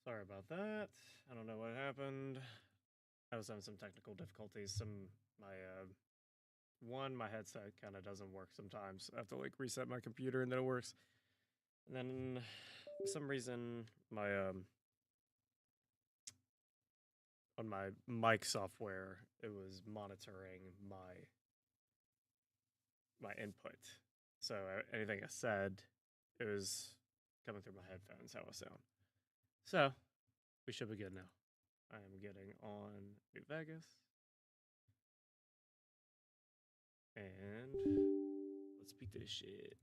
Sorry about that. I don't know what happened. I was having some technical difficulties. My headset kind of doesn't work sometimes. I have to like reset my computer and then it works. And then for some reason my on my mic software it was monitoring my input. So anything I said, it was coming through my headphones how I sound. So we should be good now. I am getting on New Vegas. And let's beat this shit.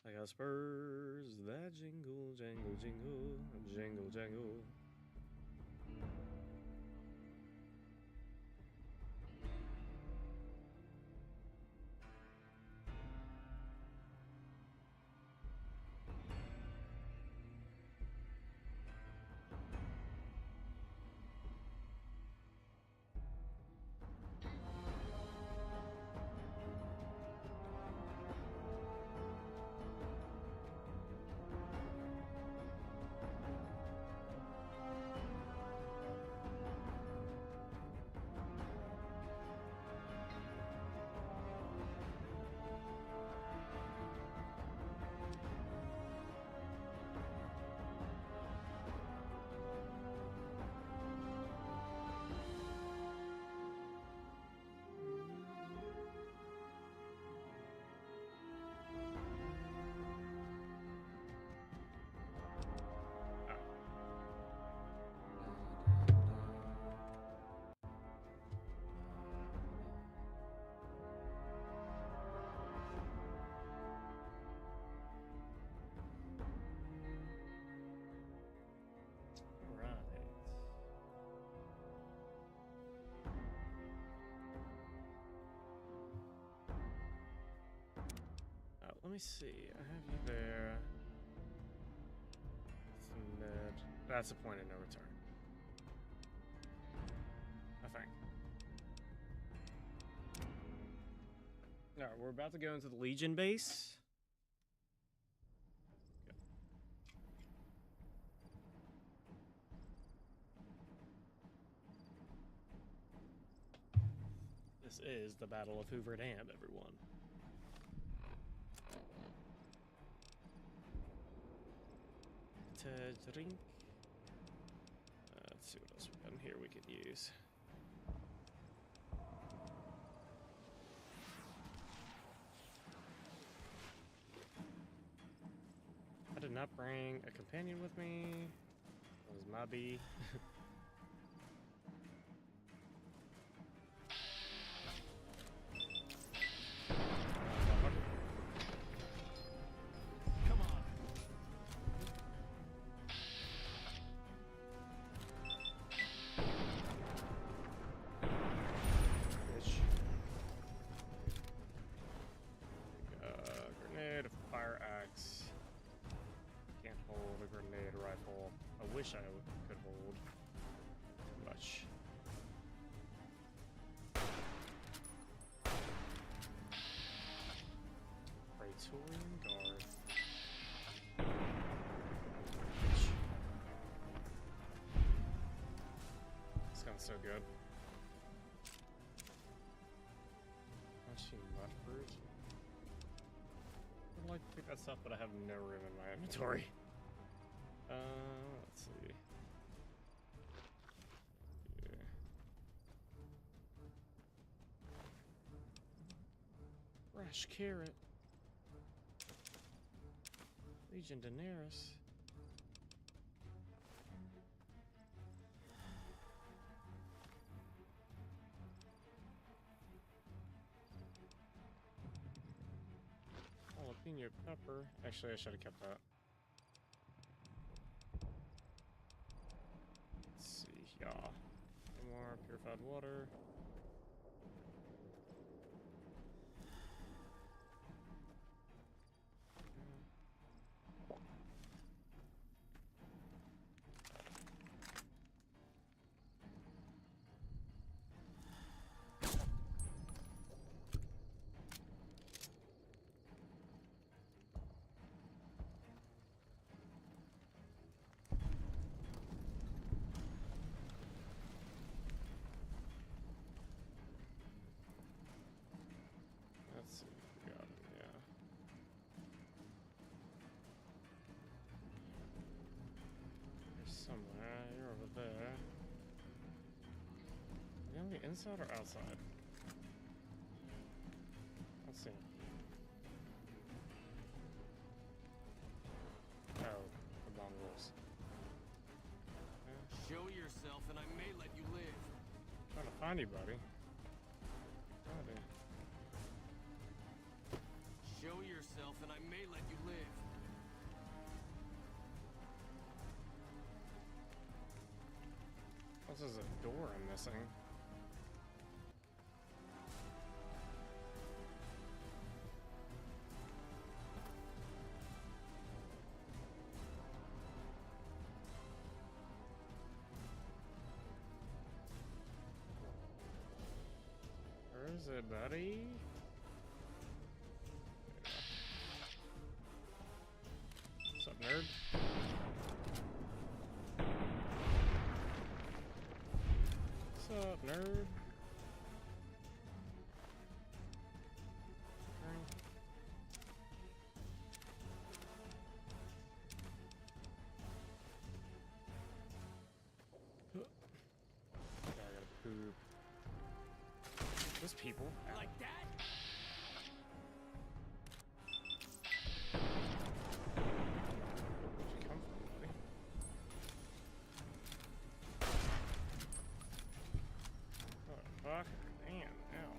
I got spurs that jingle, jangle, jingle, jingle, jangle. Let me see. I have you there. Submit. That's a point of no return. I think. Alright, we're about to go into the Legion base. This is the Battle of Hoover Dam, everyone. Drink. Let's see what else we got in here we could use. I did not bring a companion with me. That was my bee. Wish I could hold much. Praetorian Guard. Sounds so good. Actually, much fruit. I'd like to pick that stuff, but I have no room in my inventory. Let's see. Yeah. Fresh carrot. Legion Daenerys. Jalapeno pepper. Actually, I should have kept that. Yeah. More purified water. inside or outside? Let's see. Oh, the mongrels. Show yourself and I may let you live. Trying to find you, buddy. Buddy. Show yourself and I may let you live. This is a door I'm missing. Where is it, buddy? What's up, nerd? What's up, nerd? I gotta poop. There's people. Like that? Where'd you come from, buddy? What the fuck? Man, ow.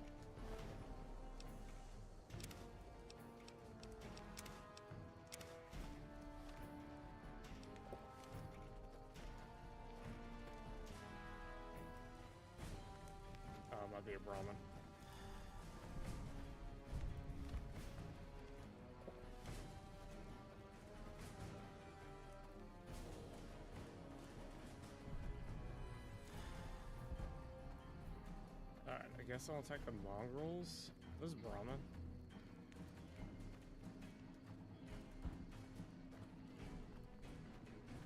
Might be a Brahmin. Alright, I guess I'll attack the mongrels. This is Brahmin.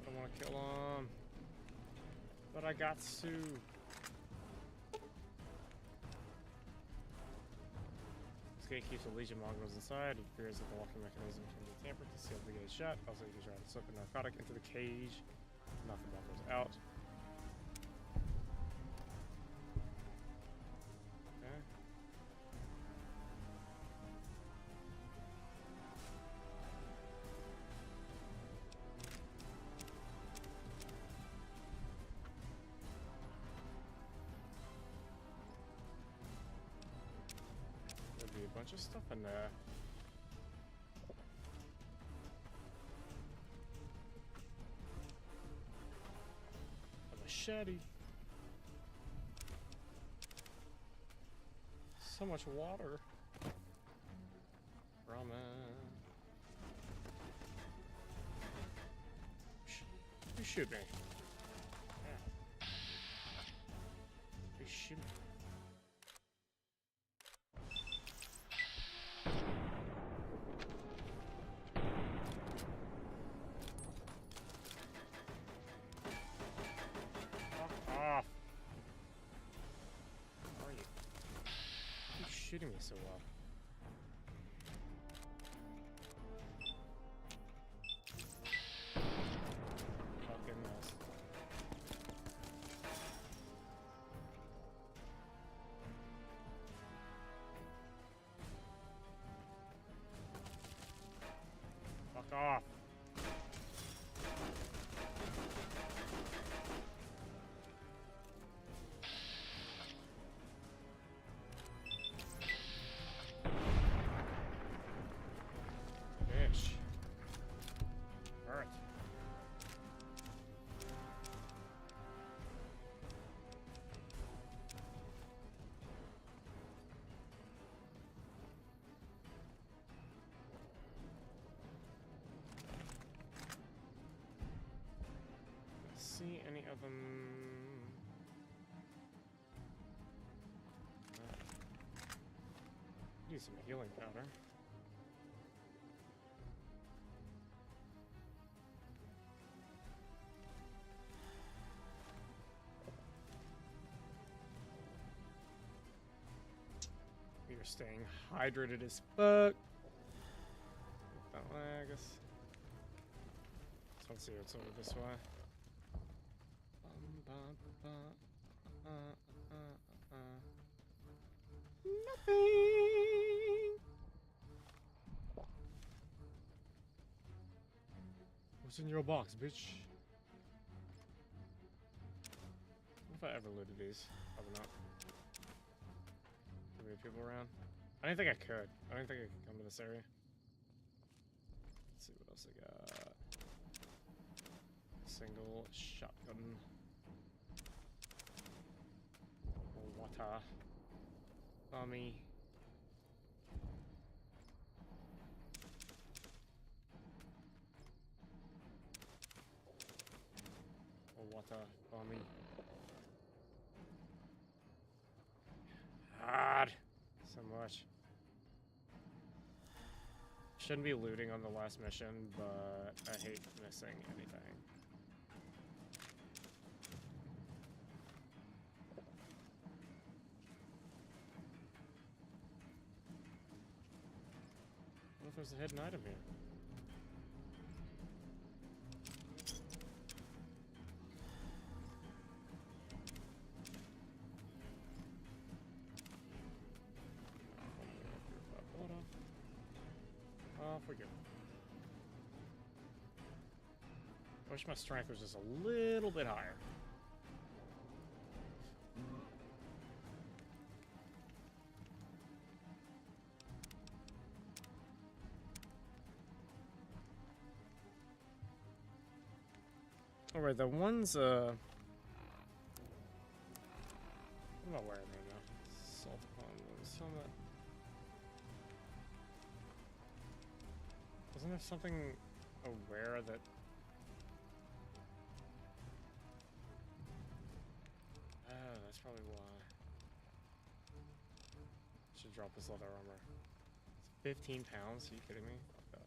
I don't want to kill him. But I got to. This gate keeps a legion of mongrels inside. It appears that the locking mechanism can be tampered to seal the gate shut. Also, you can try to slip a narcotic into the cage. Knock the mongrels out. Okay. There'd be a bunch of stuff in there. A machete. So much water. Ramen. You shoot me. Yeah. You shoot me. Fuck off. How are you? Why are you shooting me so well? Fucking mess. Fuck off. Bitch. Alright. See any of them? Need some healing powder. You're staying hydrated as fuck. That way, I guess. Let's see what's over this way. Bum, bum, bum, Bing! What's in your box, bitch? What if I ever looted these? Probably not. Too many people around. I didn't think I could. I didn't think I could come to this area. Let's see what else I got. Single shotgun. Water. Army. Water. Army. God. So much. Shouldn't be looting on the last mission, but I hate missing anything. What if there's a hidden item here? Oh, we're good. I wish my strength was just a little bit higher. Alright, the ones, what am I wearing right now? Salt upon the summit. Wasn't there something aware that... Oh, that's probably why. Should drop this leather armor. It's 15 pounds? Are you kidding me? Fuck that.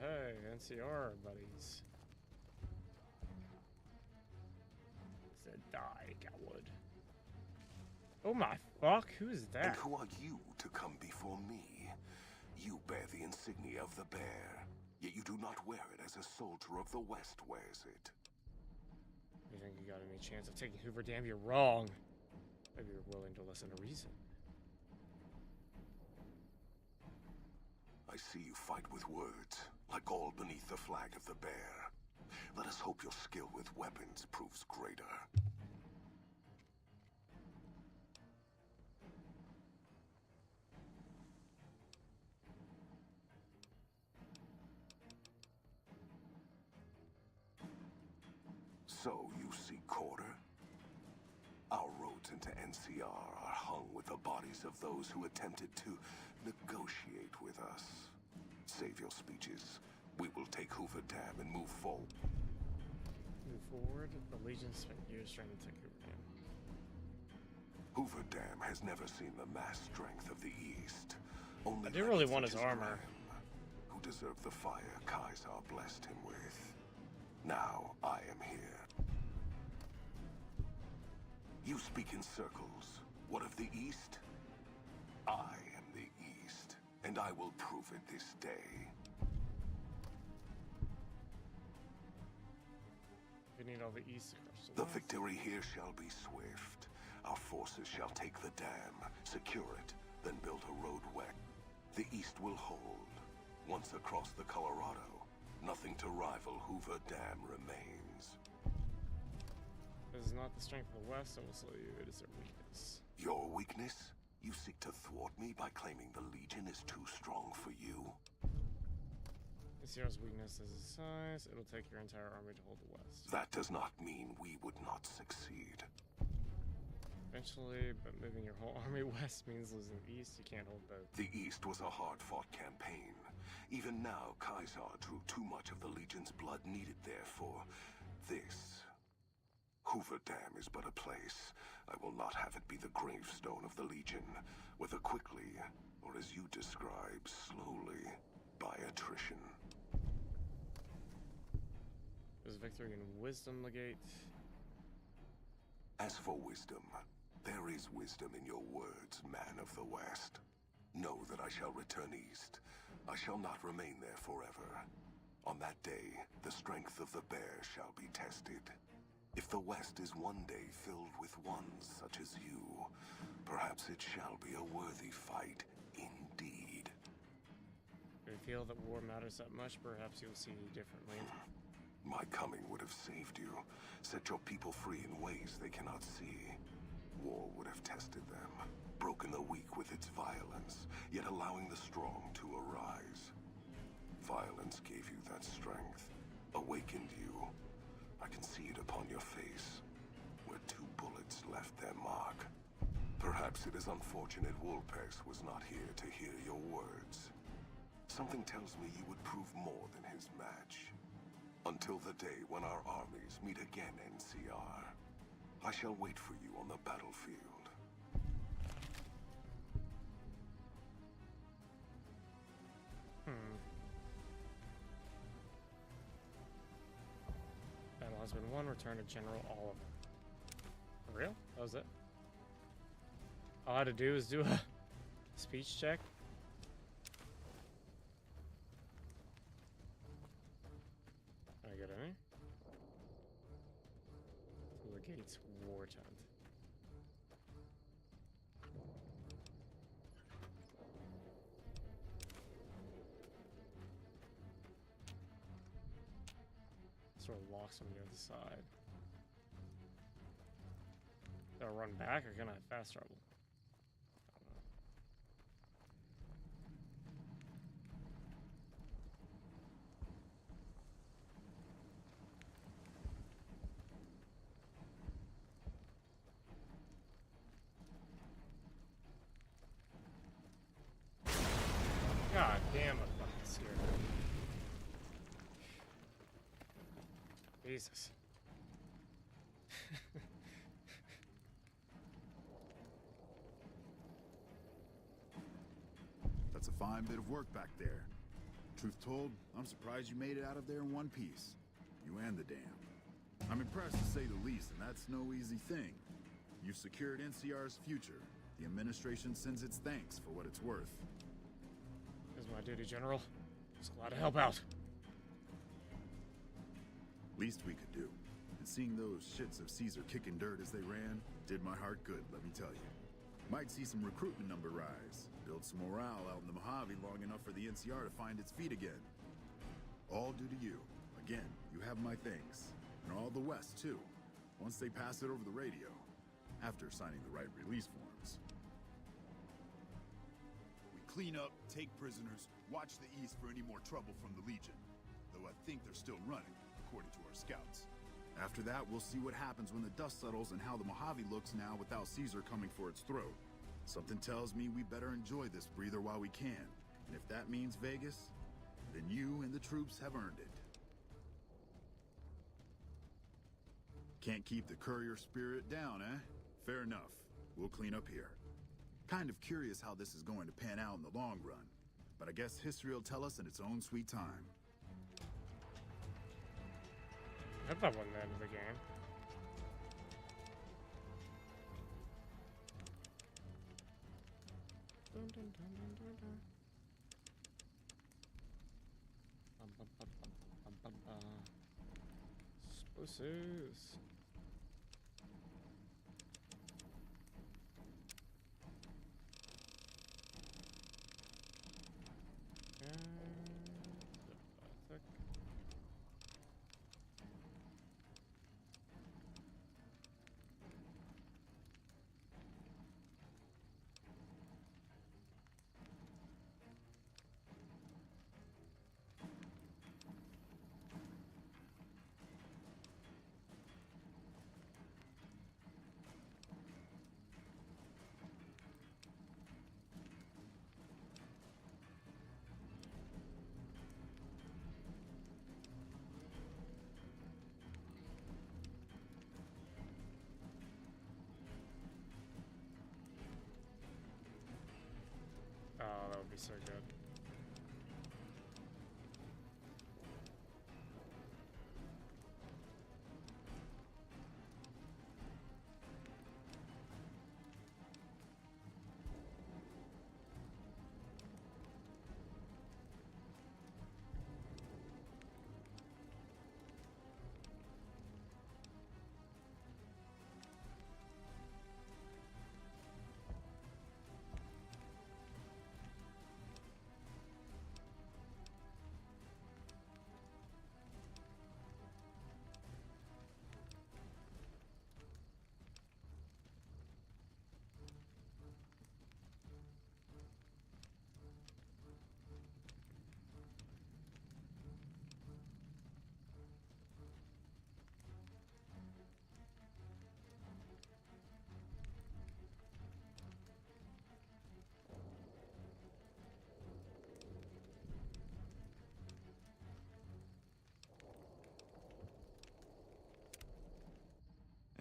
Hey, NCR buddies. Said die, coward. Oh my fuck, who's that? And who are you to come before me? You bear the insignia of the bear, yet you do not wear it as a soldier of the West wears it. You think you got any chance of taking Hoover Dam? You're wrong. Maybe you're willing to listen to reason. I see you fight with words, like all beneath the flag of the bear. Let us hope your skill with weapons proves greater. So you seek quarter? Our roads into NCR are hung with the bodies of those who attempted to negotiate with us. Save your speeches. We will take Hoover Dam and move forward. Move forward. The Legion spent years trying to take Hoover Dam. Hoover Dam has never seen the mass strength of the East. Only I do really want his Legacy armor. Graham, who deserved the fire Kaisar blessed him with. Now I am here. You speak in circles. What of the East? I am the East, and I will prove it this day. We need all the East across The West. victory here shall be swift. Our forces shall take the dam, secure it, then build a road west. The East will hold. Once across the Colorado, nothing to rival Hoover Dam remains. It is not the strength of the West, I will tell you, it is their weakness. Your weakness? You seek to thwart me by claiming the Legion is too strong for you? NCR's weakness is its size. It'll take your entire army to hold the West. That does not mean we would not succeed. Eventually, but moving your whole army west means losing the East. You can't hold both. The East was a hard-fought campaign. Even now, Kaisar drew too much of the Legion's blood needed there for this. Hoover Dam is but a place. I will not have it be the gravestone of the Legion, whether quickly, or as you describe, slowly, by attrition. There's victory in wisdom, Legate. As for wisdom, there is wisdom in your words, man of the West. Know that I shall return east. I shall not remain there forever. On that day, the strength of the bear shall be tested. If the West is one day filled with ones such as you, perhaps it shall be a worthy fight indeed. If you feel that war matters that much, perhaps you'll see differently. My coming would have saved you, set your people free in ways they cannot see. War would have tested them, broken the weak with its violence, yet allowing the strong to arise. Violence gave you that strength, awakened you. I can see it upon your face, where 2 bullets left their mark. Perhaps it is unfortunate Wolpex was not here to hear your words. Something tells me you would prove more than his match. Until the day when our armies meet again, NCR. I shall wait for you on the battlefield. Battle has been won. Return to General Oliver. For real? That was it? All I had to do is do a speech check. Can I get in here? To the gates war tent. Sort of locks on the other side. Do I run back or can I fast travel? God damn, I'm fucking scared. Jesus. That's a fine bit of work back there. Truth told, I'm surprised you made it out of there in one piece. You and the dam. I'm impressed to say the least, and that's no easy thing. You've secured NCR's future. The administration sends its thanks for what it's worth. This is my duty, General. Just glad to help out. Least we could do. And seeing those shits of Caesar kicking dirt as they ran did my heart good, let me tell you. Might see some recruitment number rise, build some morale out in the Mojave long enough for the NCR to find its feet again. All due to you. Again, you have my thanks. And all the West, too. Once they pass it over the radio. After signing the right release forms. We clean up, take prisoners, watch the East for any more trouble from the Legion. Though I think they're still running, according to our scouts. After that, we'll see what happens when the dust settles and how the Mojave looks now without Caesar coming for its throat. Something tells me we better enjoy this breather while we can. And if that means Vegas, then you and the troops have earned it. Can't keep the courier spirit down, eh? Fair enough. We'll clean up here. Kind of curious how this is going to pan out in the long run. But I guess history will tell us in its own sweet time. I thought that wasn't the end of the game. Dun, dun, dun, dun, dun, dun. Bum, bum, bum, bum, bum, bum, bum. Explosives. Oh, that would be so good.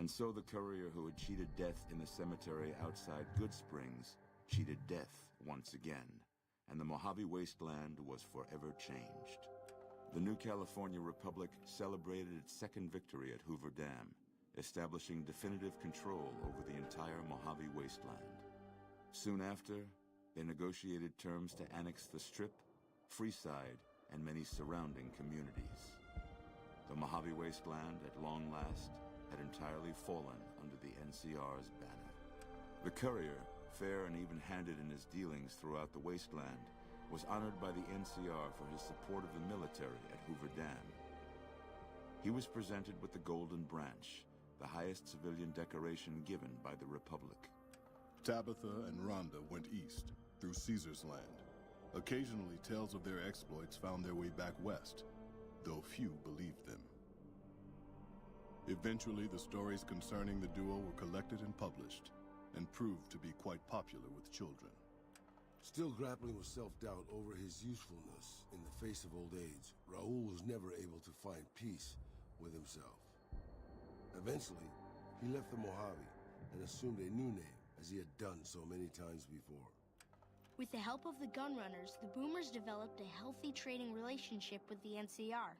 And so the courier who had cheated death in the cemetery outside Good Springs cheated death once again, and the Mojave Wasteland was forever changed. The new California Republic celebrated its second victory at Hoover Dam, establishing definitive control over the entire Mojave Wasteland. Soon after, they negotiated terms to annex the Strip, Freeside, and many surrounding communities. The Mojave Wasteland, at long last, had entirely fallen under the NCR's banner. The courier, fair and even-handed in his dealings throughout the wasteland, was honored by the NCR for his support of the military at Hoover Dam. He was presented with the Golden Branch, the highest civilian decoration given by the Republic. Tabitha and Rhonda went east, through Caesar's land. Occasionally, tales of their exploits found their way back west, though few believed them. Eventually, the stories concerning the duo were collected and published, and proved to be quite popular with children. Still grappling with self-doubt over his usefulness in the face of old age, Raoul was never able to find peace with himself. Eventually, he left the Mojave and assumed a new name, as he had done so many times before. With the help of the Gunrunners, the Boomers developed a healthy trading relationship with the NCR.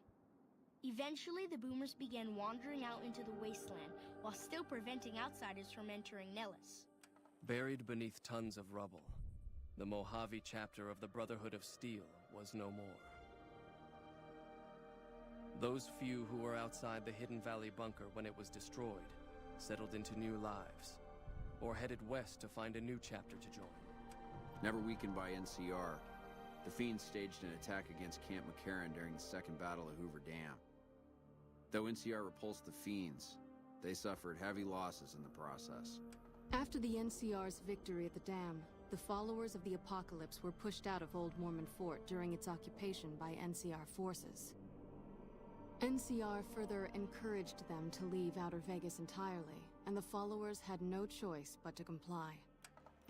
Eventually, the Boomers began wandering out into the wasteland, while still preventing outsiders from entering Nellis. Buried beneath tons of rubble, the Mojave chapter of the Brotherhood of Steel was no more. Those few who were outside the Hidden Valley bunker when it was destroyed settled into new lives, or headed west to find a new chapter to join. Never weakened by NCR, the Fiends staged an attack against Camp McCarran during the Second Battle of Hoover Dam. Though NCR repulsed the Fiends, they suffered heavy losses in the process. After the NCR's victory at the dam, the followers of the Apocalypse were pushed out of Old Mormon Fort during its occupation by NCR forces. NCR further encouraged them to leave Outer Vegas entirely, and the followers had no choice but to comply.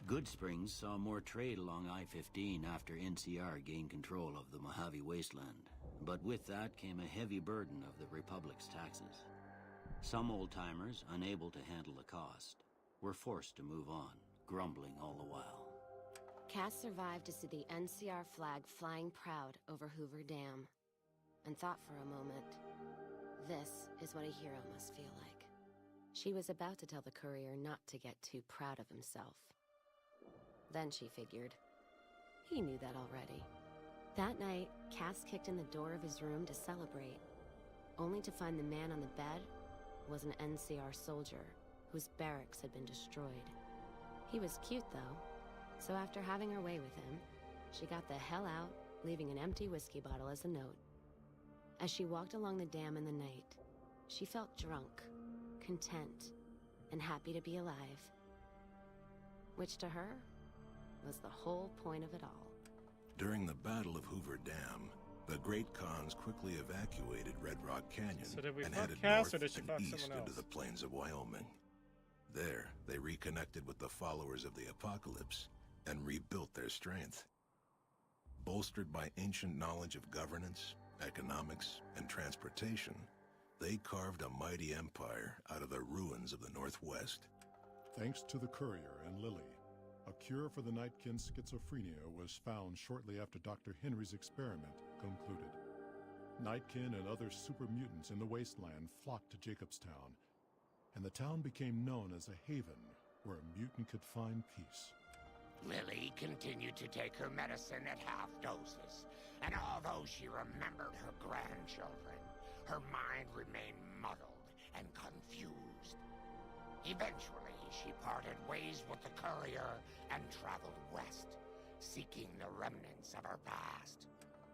Good Springs saw more trade along I-15 after NCR gained control of the Mojave Wasteland. But with that came a heavy burden of the Republic's taxes. Some old-timers, unable to handle the cost, were forced to move on, grumbling all the while. Cass survived to see the NCR flag flying proud over Hoover Dam, and thought for a moment, this is what a hero must feel like. She was about to tell the courier not to get too proud of himself. Then she figured, he knew that already. That night, Cass kicked in the door of his room to celebrate, only to find the man on the bed was an NCR soldier whose barracks had been destroyed. He was cute, though, so after having her way with him, she got the hell out, leaving an empty whiskey bottle as a note. As she walked along the dam in the night, she felt drunk, content, and happy to be alive. Which to her was the whole point of it all. During the Battle of Hoover Dam, the Great Khans quickly evacuated Red Rock Canyon So did we and fuck headed Cass, north or did she and fuck east someone into else? the plains of Wyoming. There, they reconnected with the followers of the Apocalypse and rebuilt their strength. Bolstered by ancient knowledge of governance, economics, and transportation, they carved a mighty empire out of the ruins of the Northwest. Thanks to the courier and Lily, a cure for the Nightkin's schizophrenia was found shortly after Dr. Henry's experiment concluded. Nightkin and other super mutants in the wasteland flocked to Jacobstown, and the town became known as a haven where a mutant could find peace. Lily continued to take her medicine at half doses, and although she remembered her grandchildren, her mind remained muddled and confused. Eventually, she parted ways with the courier and traveled west, seeking the remnants of her past.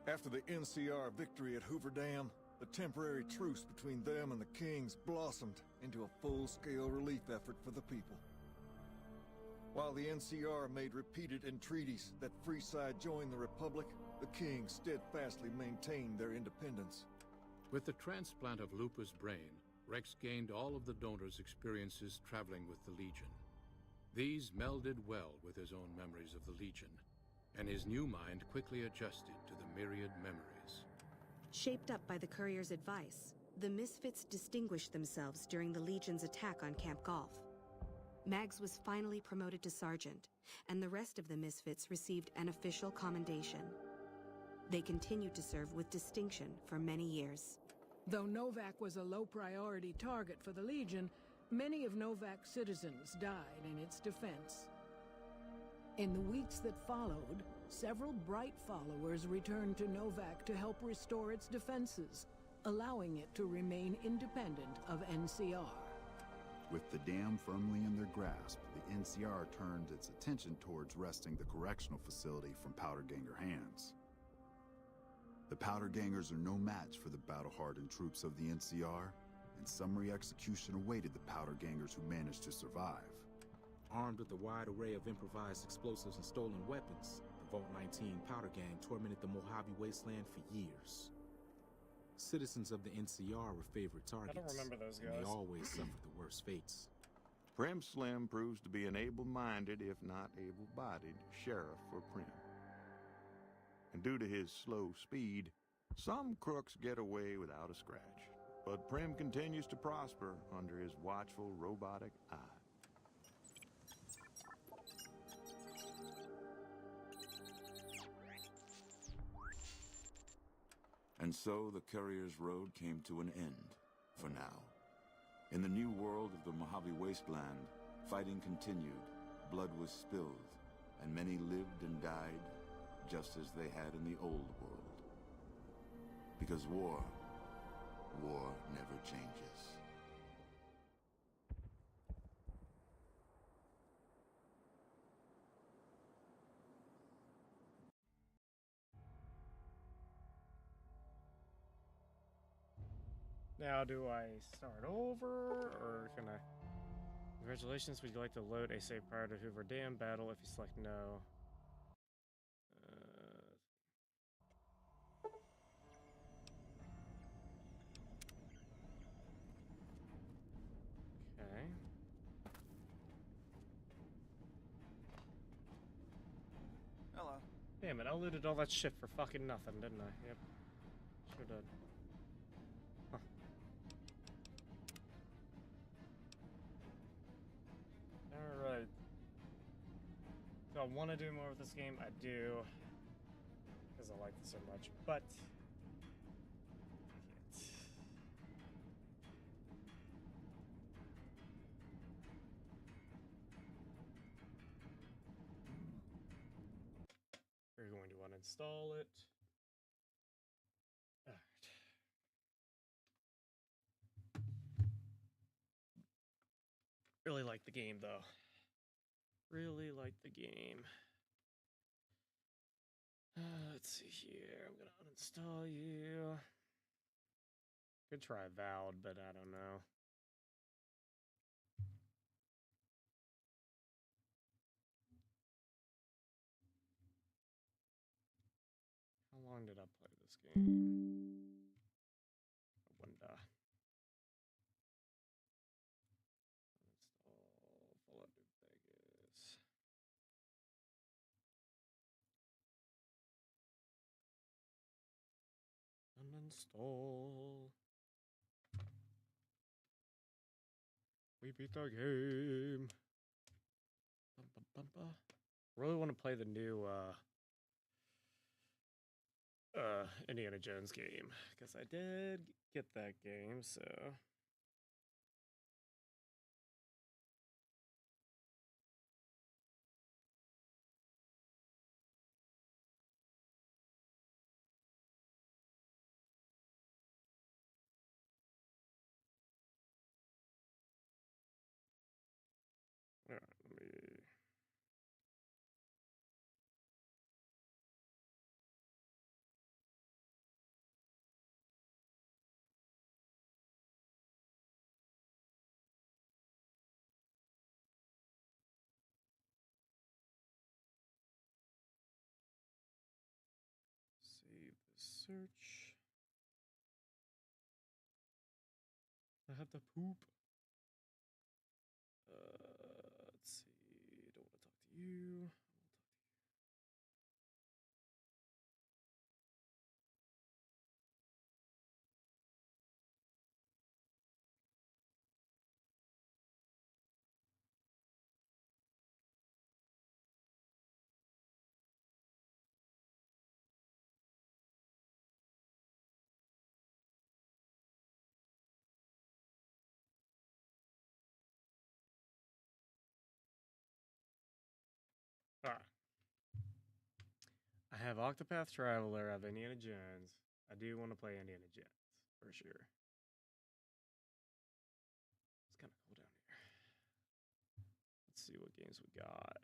After the NCR victory at Hoover Dam, the temporary truce between them and the Kings blossomed into a full-scale relief effort for the people. While the NCR made repeated entreaties that Freeside join the Republic, the Kings steadfastly maintained their independence. With the transplant of Lupa's brain, Rex gained all of the donor's experiences traveling with the Legion. These melded well with his own memories of the Legion, and his new mind quickly adjusted to the myriad memories. Shaped up by the courier's advice, The Misfits distinguished themselves during the Legion's attack on Camp Golf. Mags was finally promoted to sergeant, and the rest of the Misfits received an official commendation. They continued to serve with distinction for many years. Though Novak was a low-priority target for the Legion, many of Novak's citizens died in its defense. In the weeks that followed, several bright followers returned to Novak to help restore its defenses, allowing it to remain independent of NCR. With the dam firmly in their grasp, the NCR turned its attention towards wresting the correctional facility from Powderganger hands. The Powdergangers are no match for the battle-hardened troops of the NCR, and summary execution awaited the Powdergangers who managed to survive. Armed with a wide array of improvised explosives and stolen weapons, the Vault 19 Powder Gang tormented the Mojave Wasteland for years. Citizens of the NCR were favorite targets. I don't remember those guys. And they always suffered the worst fates. Prim Slim proves to be an able-minded, if not able-bodied, sheriff for Prim. And due to his slow speed, some crooks get away without a scratch. But Prim continues to prosper under his watchful, robotic eye. And so the Courier's Road came to an end, for now. In the new world of the Mojave Wasteland, fighting continued, blood was spilled, and many lived and died just as they had in the old world. Because war never changes. Now, do I start over, or can I... Congratulations, would you like to load a save prior to Hoover Dam battle? If you select no. Okay. Hello. Damn it, I looted all that shit for fucking nothing, didn't I? Yep. Sure did. Huh. Alright. Do I want to do more of this game? I do. Because I like it so much. But... I can't. We're going to uninstall it. Alright. Really like the game, though. Really like the game. Let's see here. I'm gonna uninstall you. Could try Vowed, but I don't know. How long did I play this game? I wonder. Uninstall Fallout New Vegas. Uninstall. We beat the game. Bum, bum, bum, bum. Really want to play the new Indiana Jones game, because I did get that game, so all right, let me save the search. I have to poop. Let's see. Don't want to talk to you. I have Octopath Traveler, I have Indiana Jones. I do want to play Indiana Jones, for sure. It's kind of cool down here. Let's see what games we got.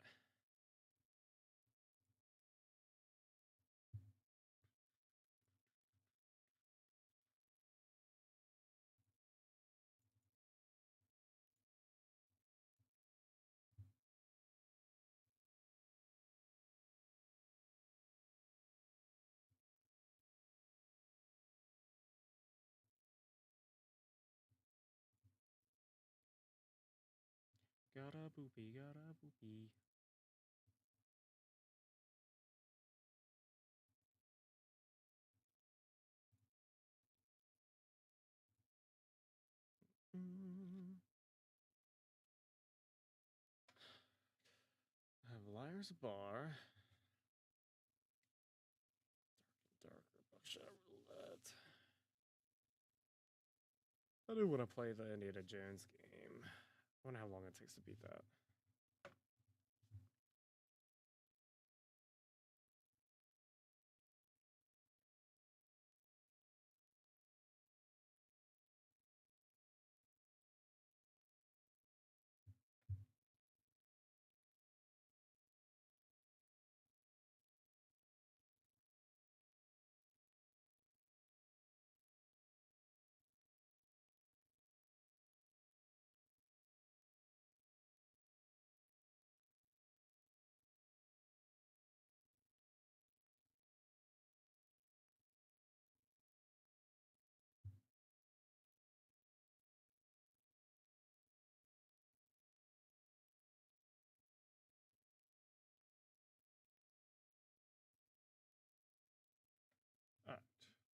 Got a boopy, got a boopy. I have Liar's Bar. Darker Buckshot Roulette. I do want to play the Indiana Jones game. I wonder how long it takes to beat that.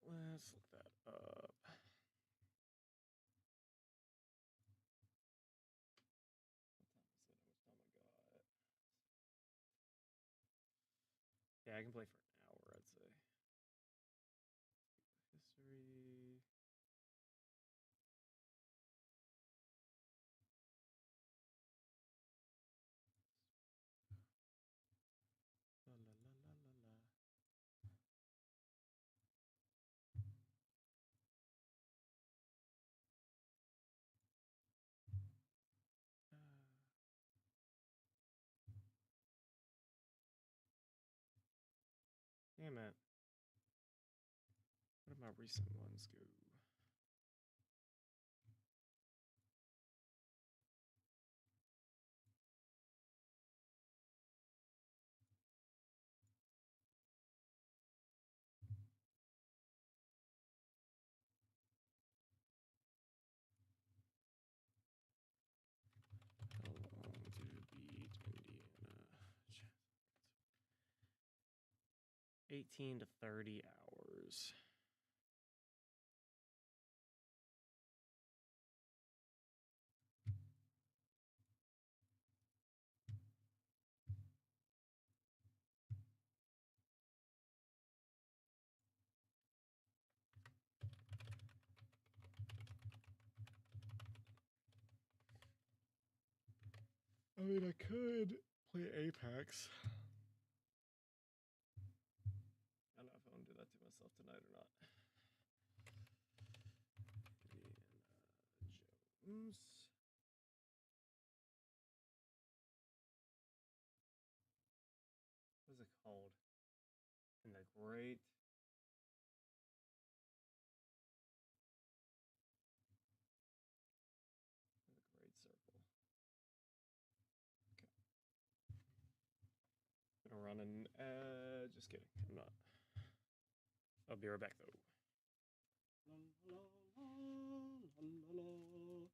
Alright, let's look that up. Yeah, I can play for an hour, I'd say. History. La la la la la la. Damn it. What did my recent ones go? How long to beat Indiana? 18 to 30 hours. I mean, I could play Apex. I don't know if I want to do that to myself tonight or not. Indiana Jones. What is it called? In the Great. The Great Circle. Okay. Gonna run an. Just kidding. I'm not. I'll be right back though. La, la, la, la, la, la.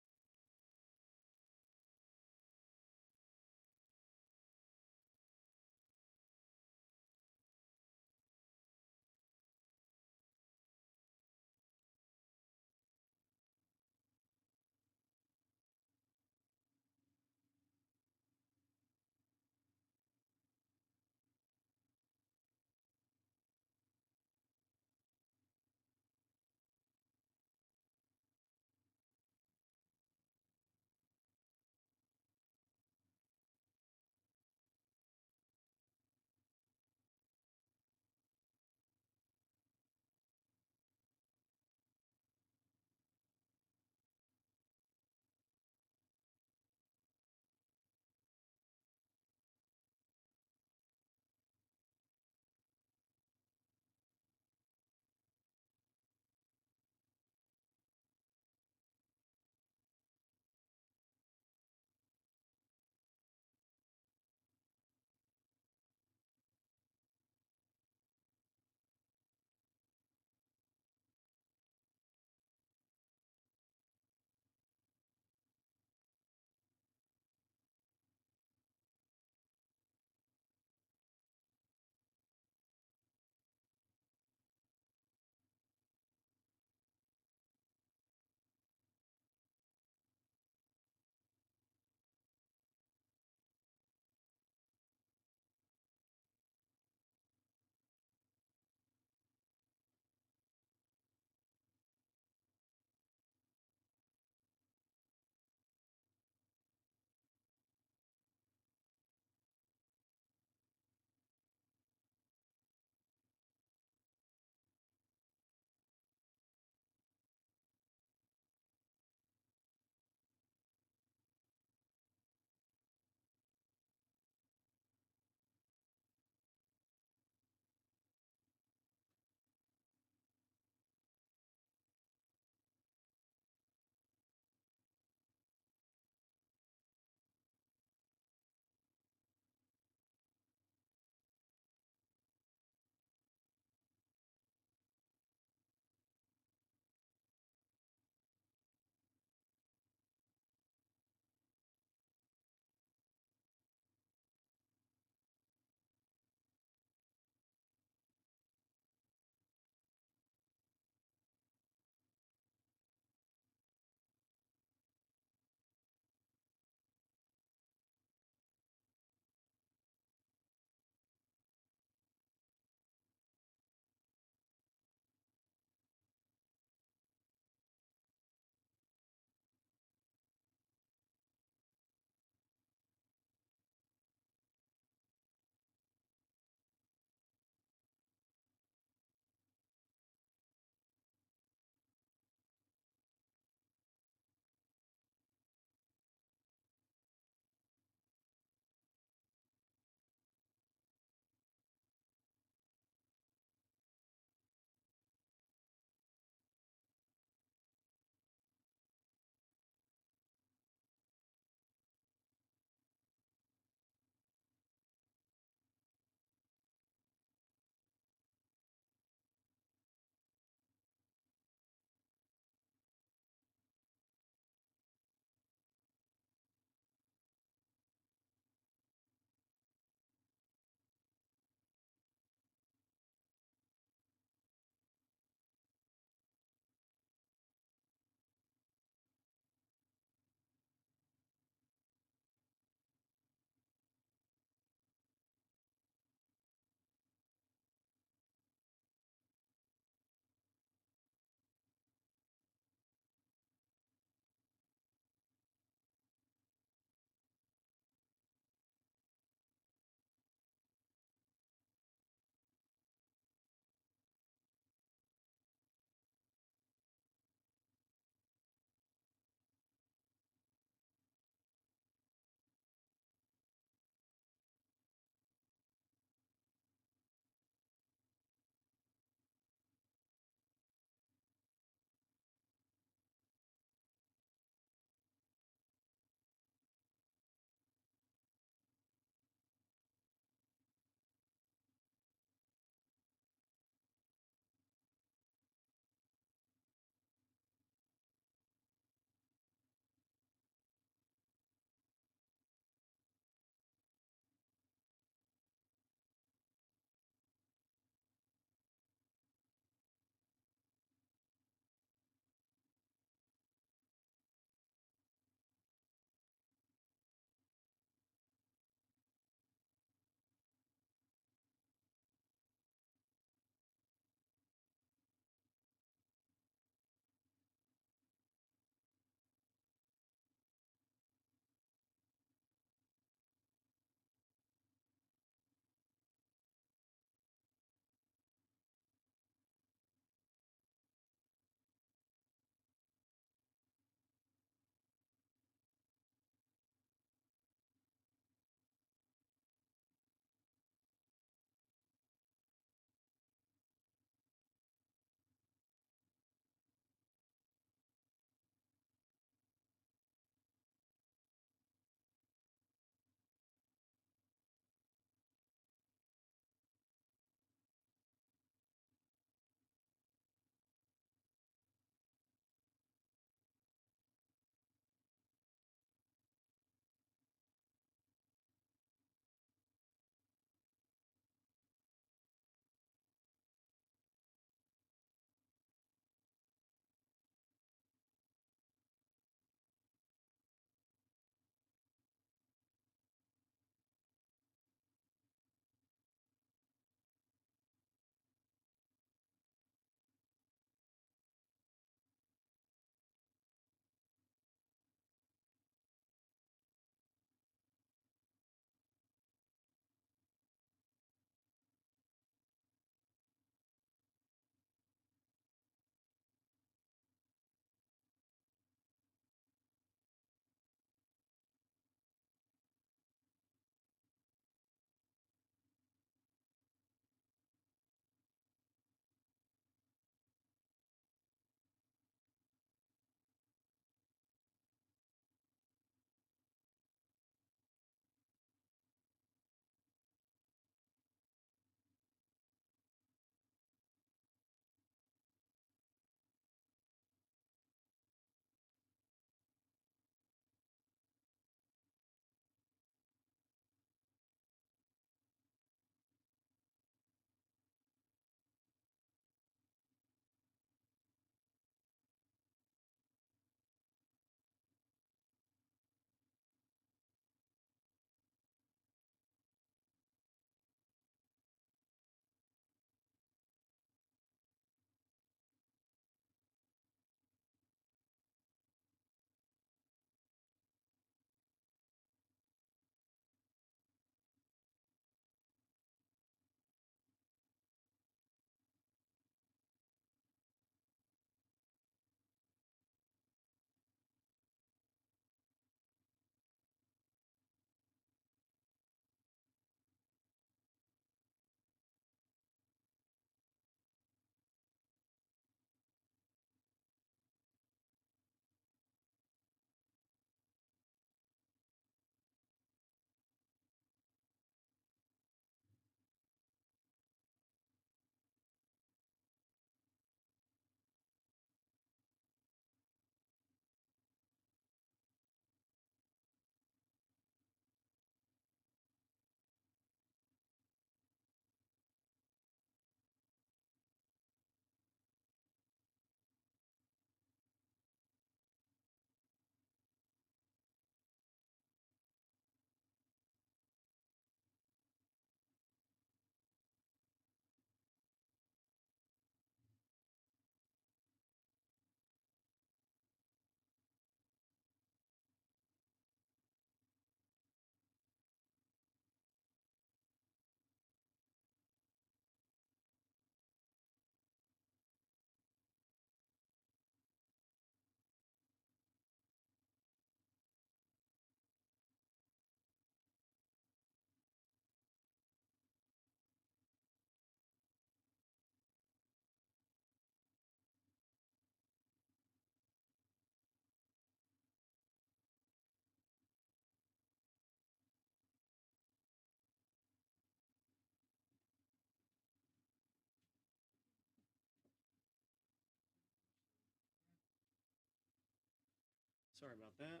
Sorry about that.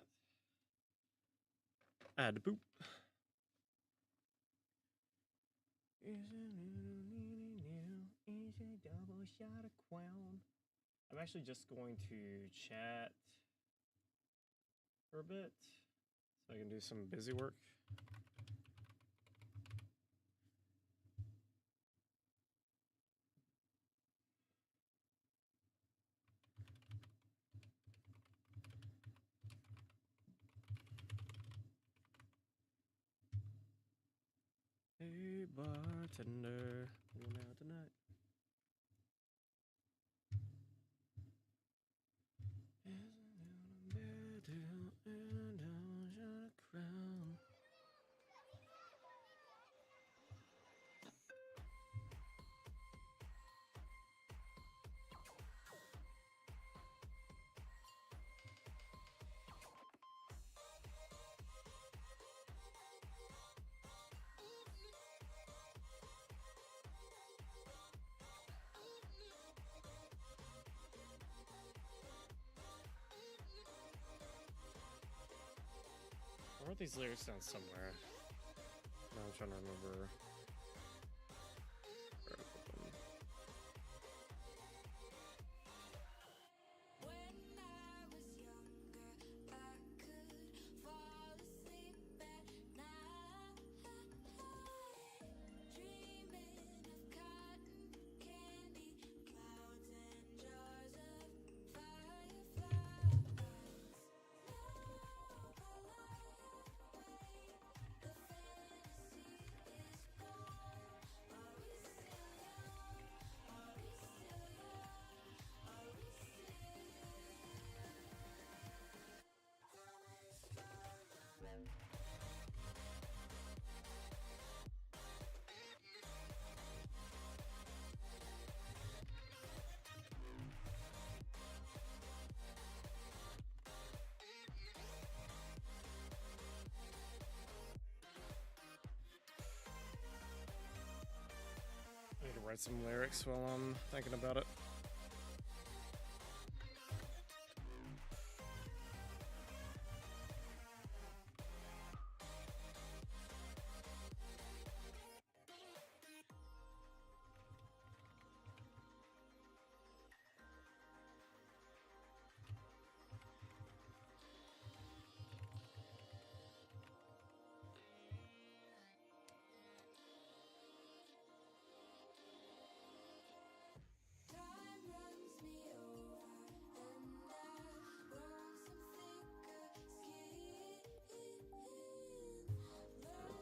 I had to poop. Easy double shot of crown. I'm actually just going to chat for a bit so I can do some busy work. Hey bartender, you now tonight. I wrote these lyrics down somewhere. Now I'm trying to remember. Where I put them. I need to write some lyrics while I'm thinking about it.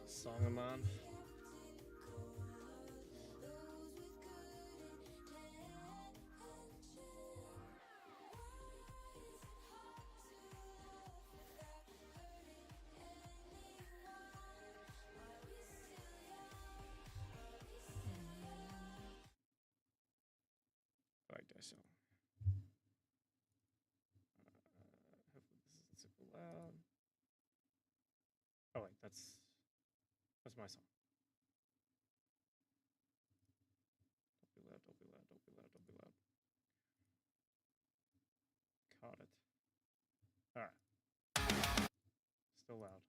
Song of mine. I like that song. Hopefully this isn't super loud. Oh wait, that's my song. Don't be loud, don't be loud, don't be loud, don't be loud. Caught it. Alright. Still loud.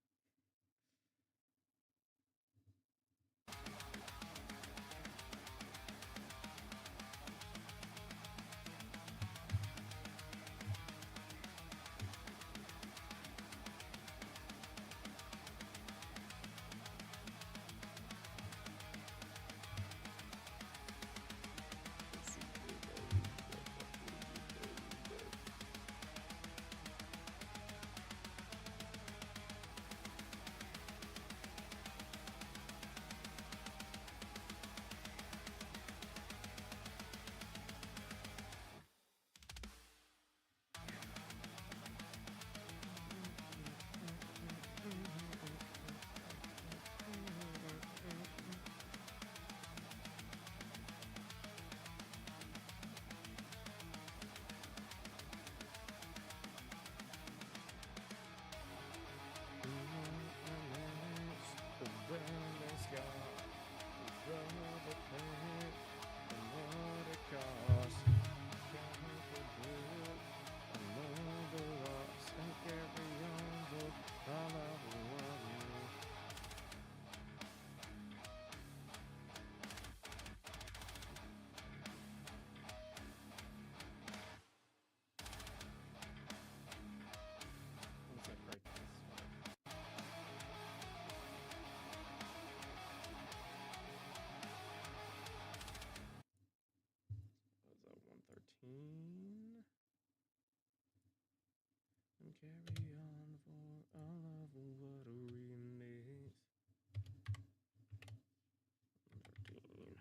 carry on for all of what remains. 13.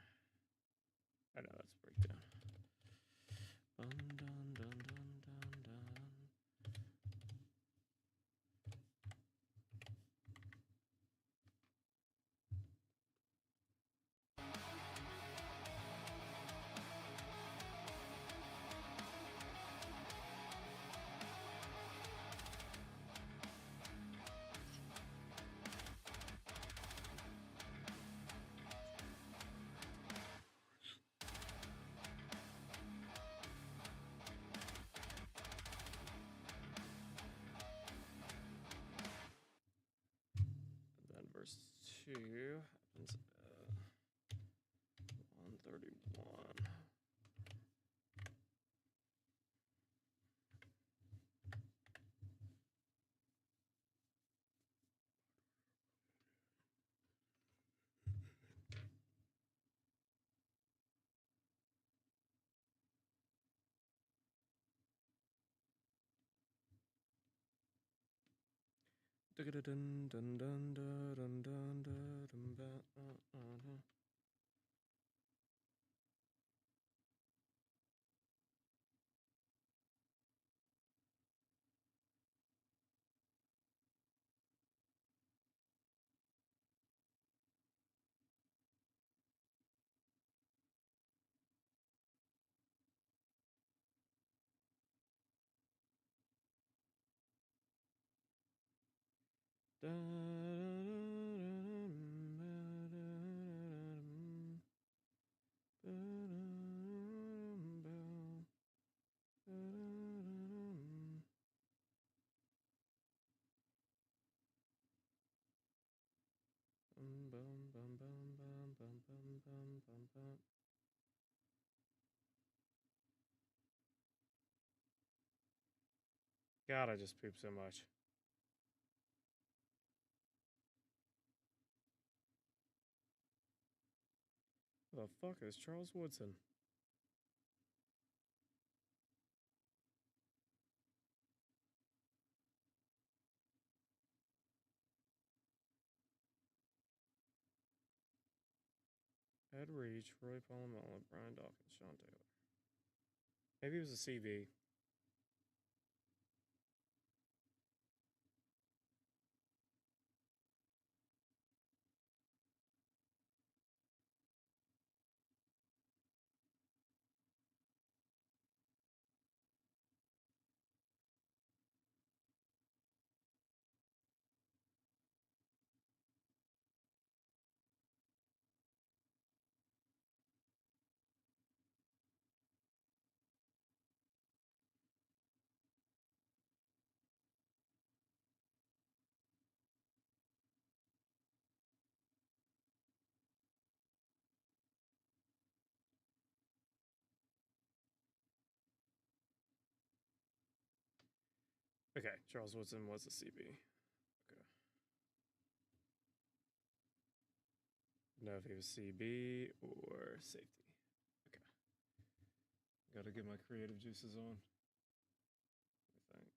I know that's breakdown. Dun, dun, dun, dun, dun, dun. Then verse 2 happens at 131. Dun dun dun dun dun dun dun dun. God, I just pooped so much. Who the fuck is Charles Woodson? Ed Reach, Roy Palomella, Brian Dawkins, Sean Taylor. Maybe it was a CV. Okay, Charles Woodson was a CB. Okay. Know if he was CB or safety. Okay. Gotta get my creative juices on. I think.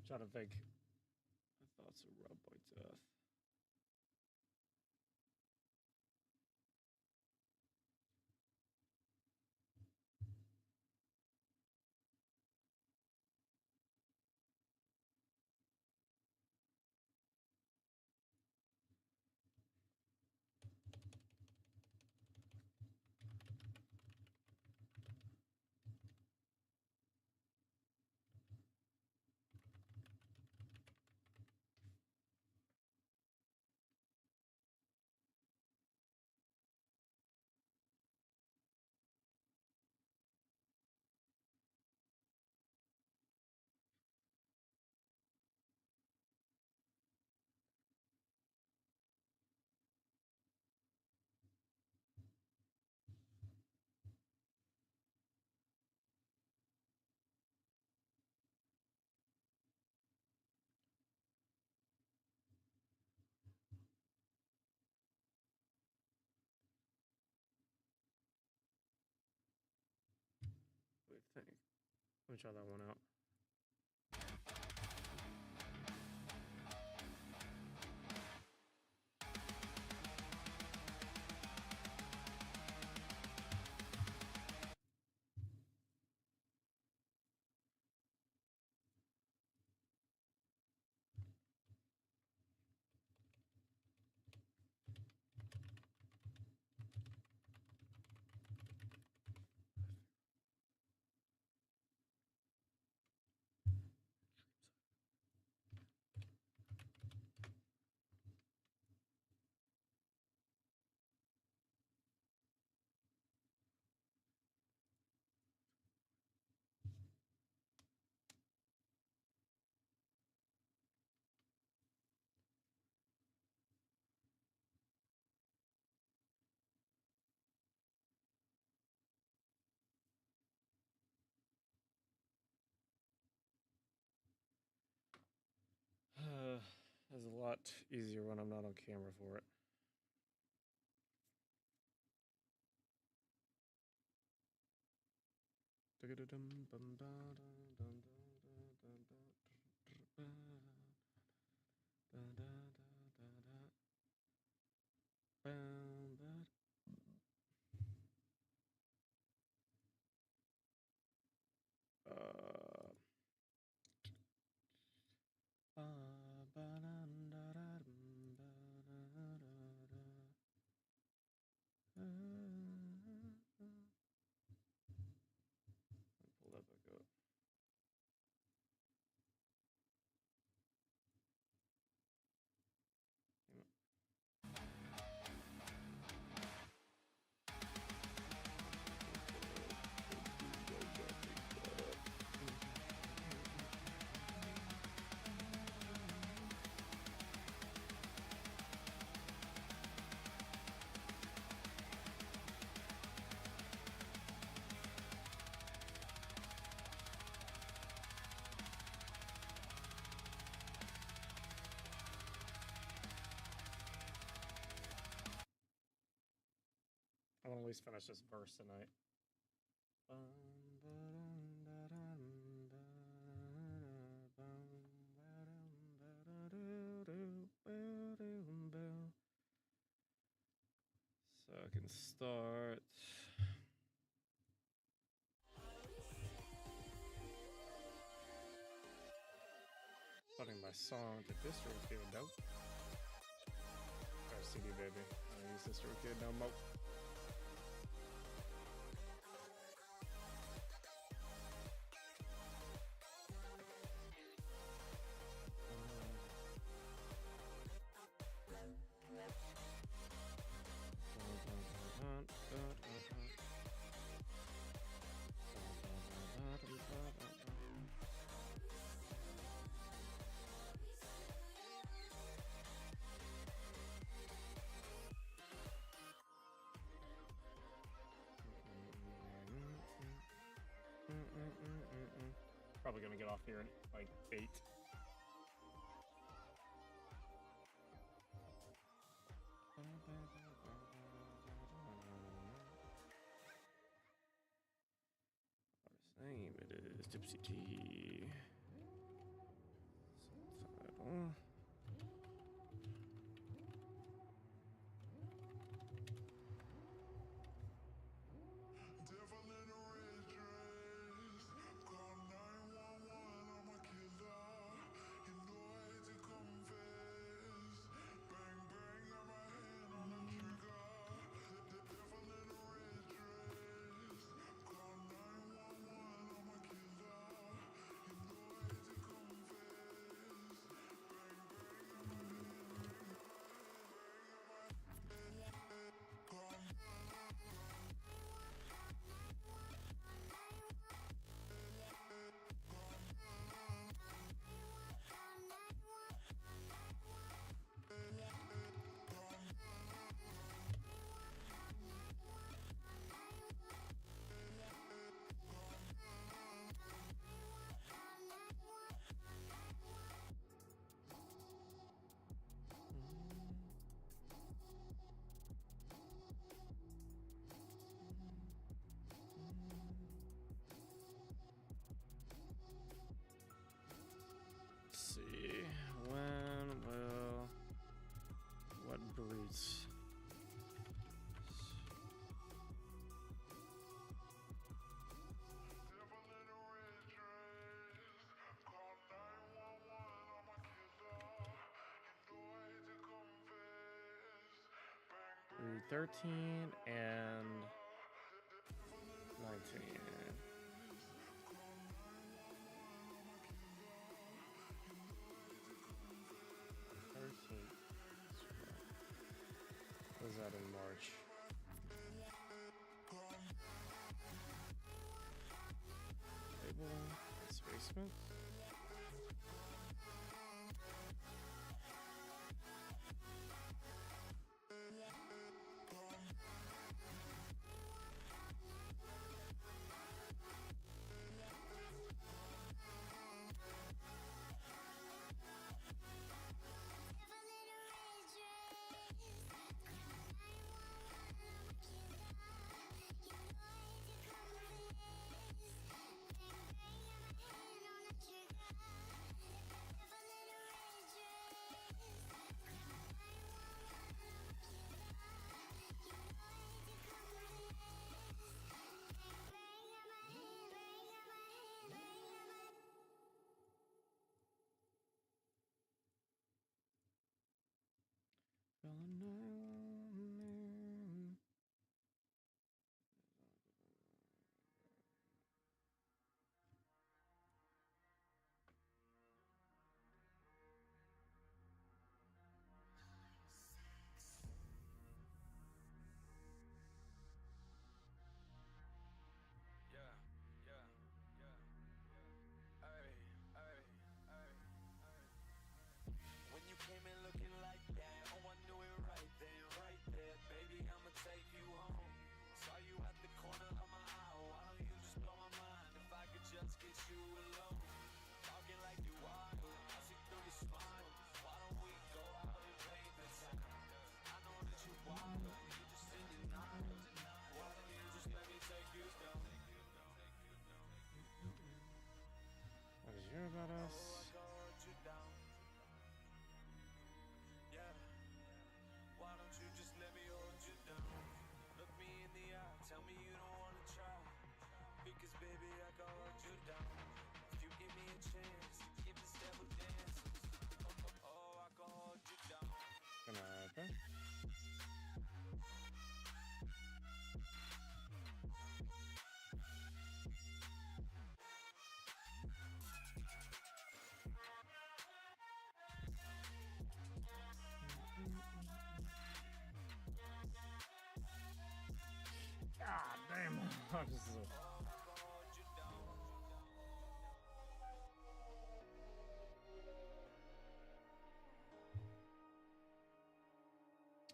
Trying to think. My thoughts are rubbed by death. What do you think? Let me try that one out. It's a lot easier when I'm not on camera for it. Pull that back up. I want to at least finish this verse tonight. So I can start. Starting my song to TiipsyT dope. Or CD baby. I don't use TiipsyT no more. Probably gonna get off here in like 8. Name it is TiipsyT. through 13 and 19. Was that in March? Label, displacement. What did you hear about us? God damn.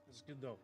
It's good though.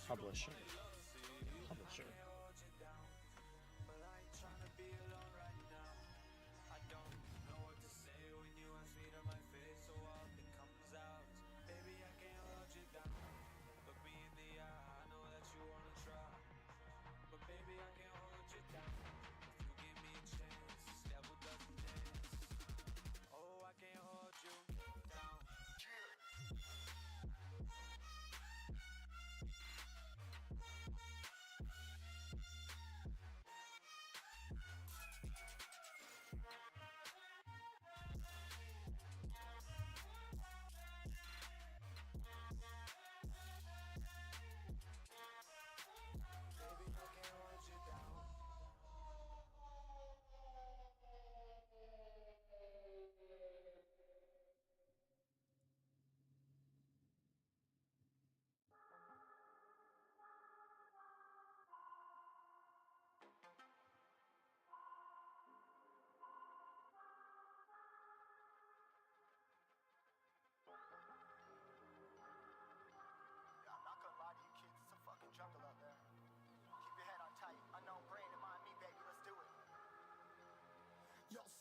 Publisher.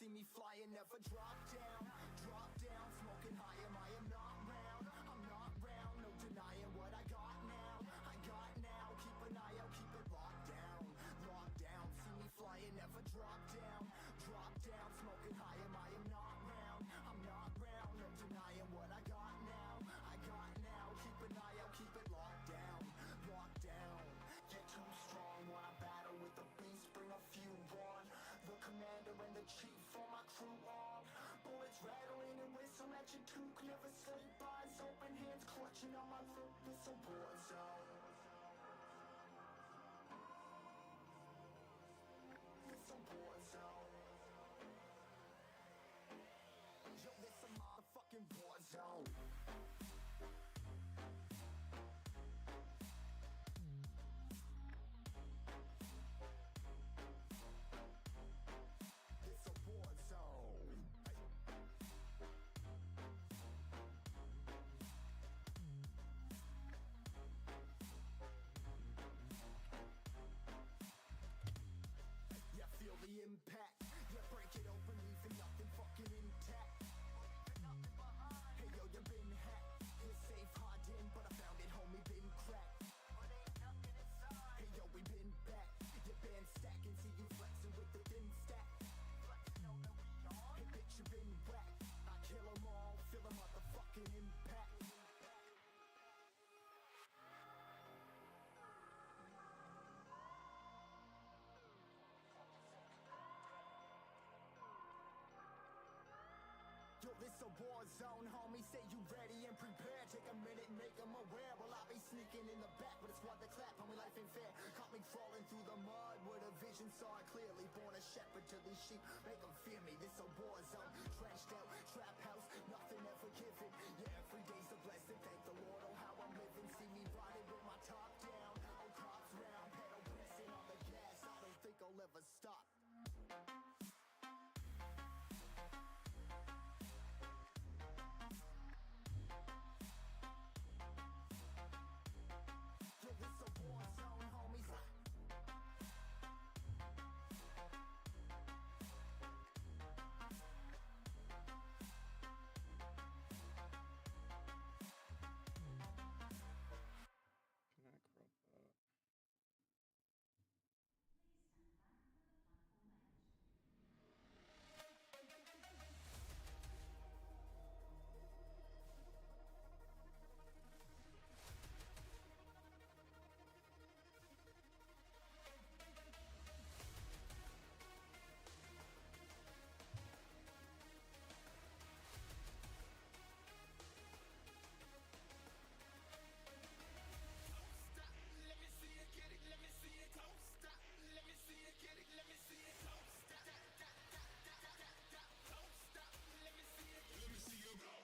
See me flying, never drop down too long. Bullets rattling and whistle at your toque. Never sleep, eyes open, hands clutching on my loop. It's a war zone. It's a war zone. Yo, this a motherfucking war zone. It's a war zone. Yeah, feel the impact. Yeah, break it open, leaving nothing fucking intact. Hey yo, you been hacked. Hit safe, hard in, but I found it, homie, been cracked. Hey yo, we been back. Your band stacking, see you flexing with the thin stack. Hey bitch, you been whacked. I kill 'em all, feel a motherfucking impact. Yo, this a war zone, homie. Say you ready and prepared. Take a minute, make them aware. Well, I'll be sneaking in the back, but it's what they clap. Homie, life ain't fair. Caught me crawling through the mud where the vision saw it clearly. Born a shepherd to these sheep, make them fear me. This a war zone, trenched out, trap house, nothing ever given. Yeah, every day's a blessing. Thank the Lord, oh how I'm living. See me riding with my top down, oh cops round, pedal pressing on the gas. I don't think I'll ever stop. Yo, this a war zone, homies. Can I crop that? Let me see it, get it, let me see it, don't stop. Let me see it, get it, let me see it, don't stop. Don't stop, let me see it, let me see you go.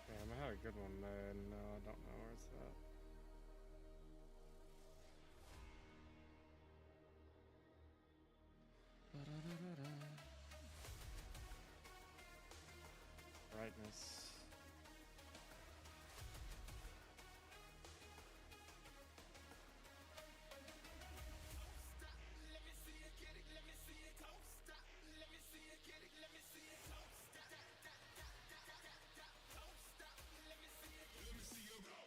Damn, I had a good one there. No, I don't know where it's at. Ba-da-da-da-da. Brightness. Let me see it, get it, let me see it, don't stop. Let me see it, get it, let me see it, don't stop. Don't stop, let me see it, let me see you go.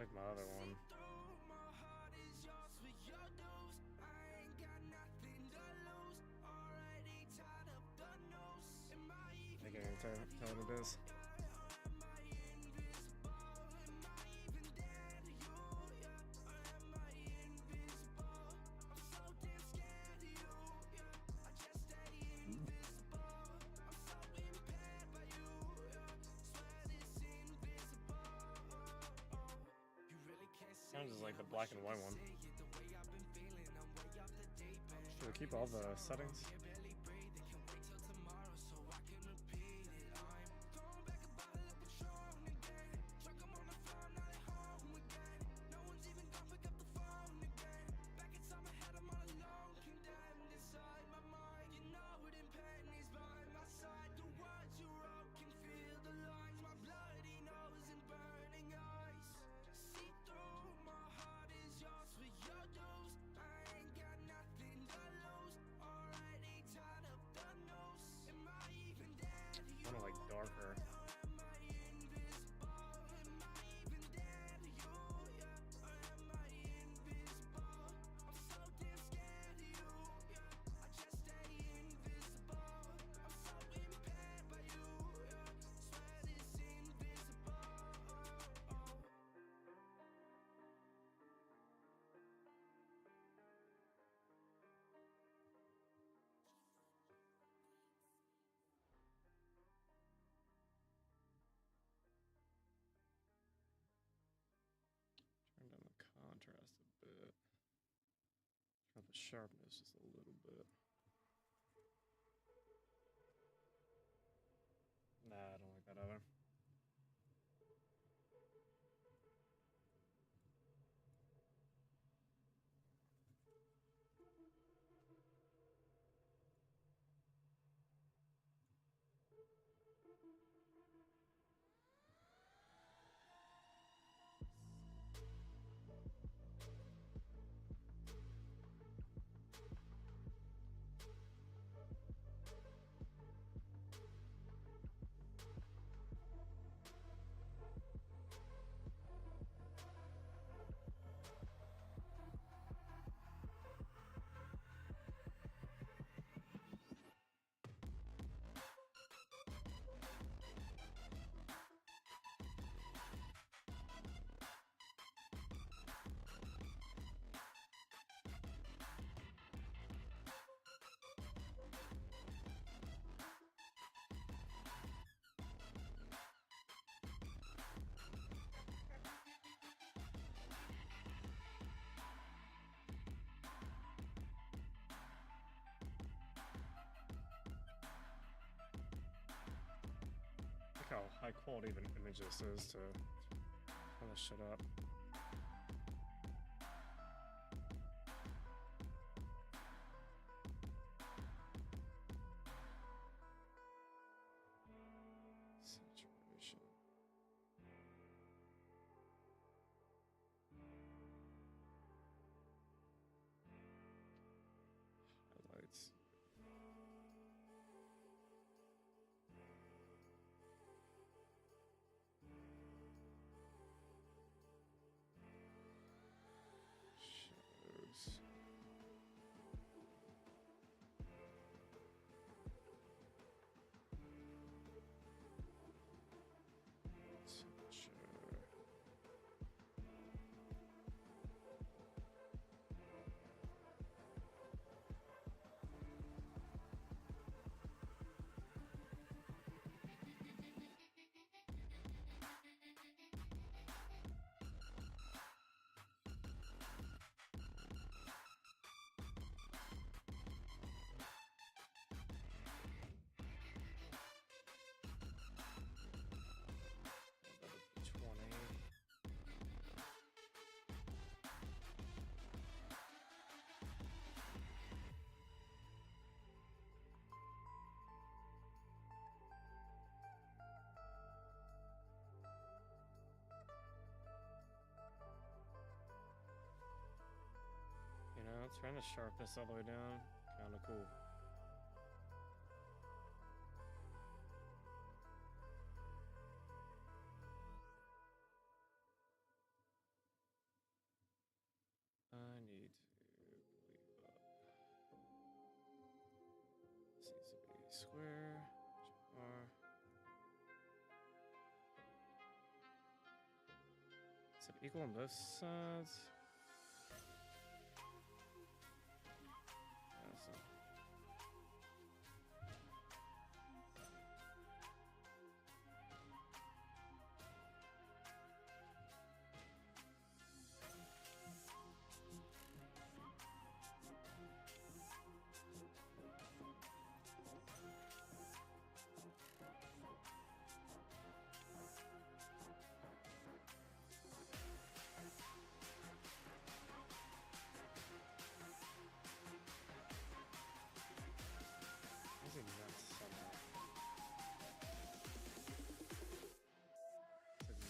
Like my other one. I can't even tell what it is. Kind of just like the black and white one. Should we keep all the settings? Kind of like darker. Turn down the contrast a bit. Turn up the sharpness just a little bit. Nah, I don't like that either. Look how high quality of an image this is to turn this shit up. Saturation. Highlights. Shadows. Temperature. You know, trying to sharpen this all the way down, kind of cool. square. Or is it equal on both sides? Awesome.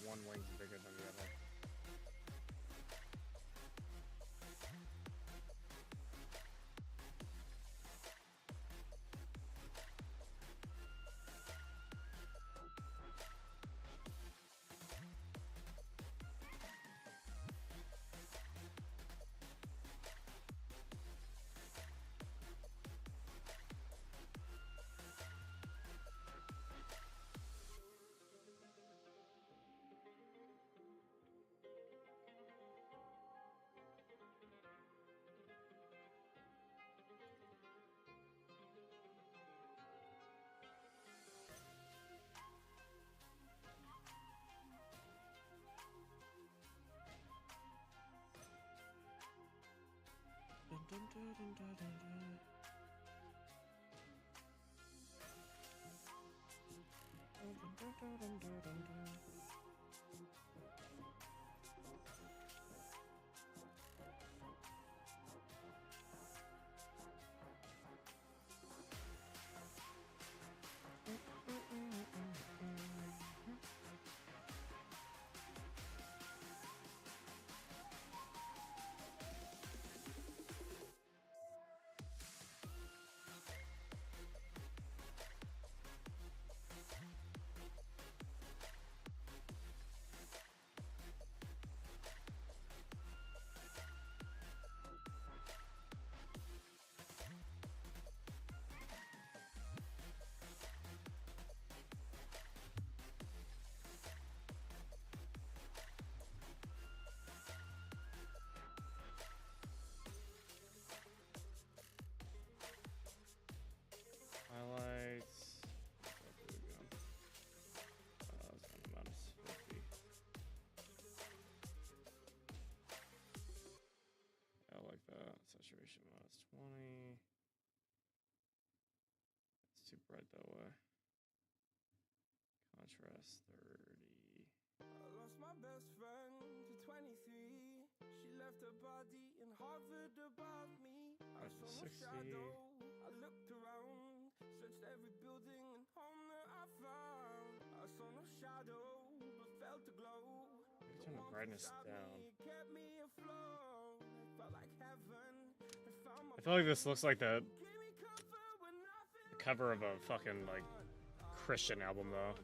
One wing's bigger than the other. Dun, dun, dun, dun, dun, dun. Dun, dun, dun, dun, dun, dun, dun. Highlights. There we go. -50. I like that. Saturation -20. It's too bright that way. Contrast 30. I lost my best friend to 23. She left her body and hovered above me. I saw no 60. shadow. I looked around, searched every building and home that I found. I saw no shadow, but felt a glow. Turn the brightness down. Kept me afloat. It felt like heaven. I feel like this looks like the cover of a fucking like Christian album though.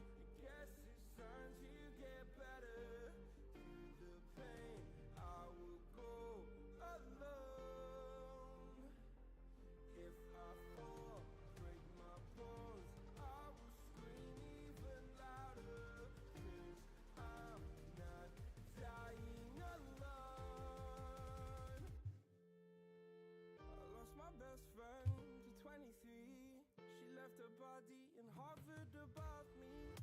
Best friend to 23. She left her body and hovered above me.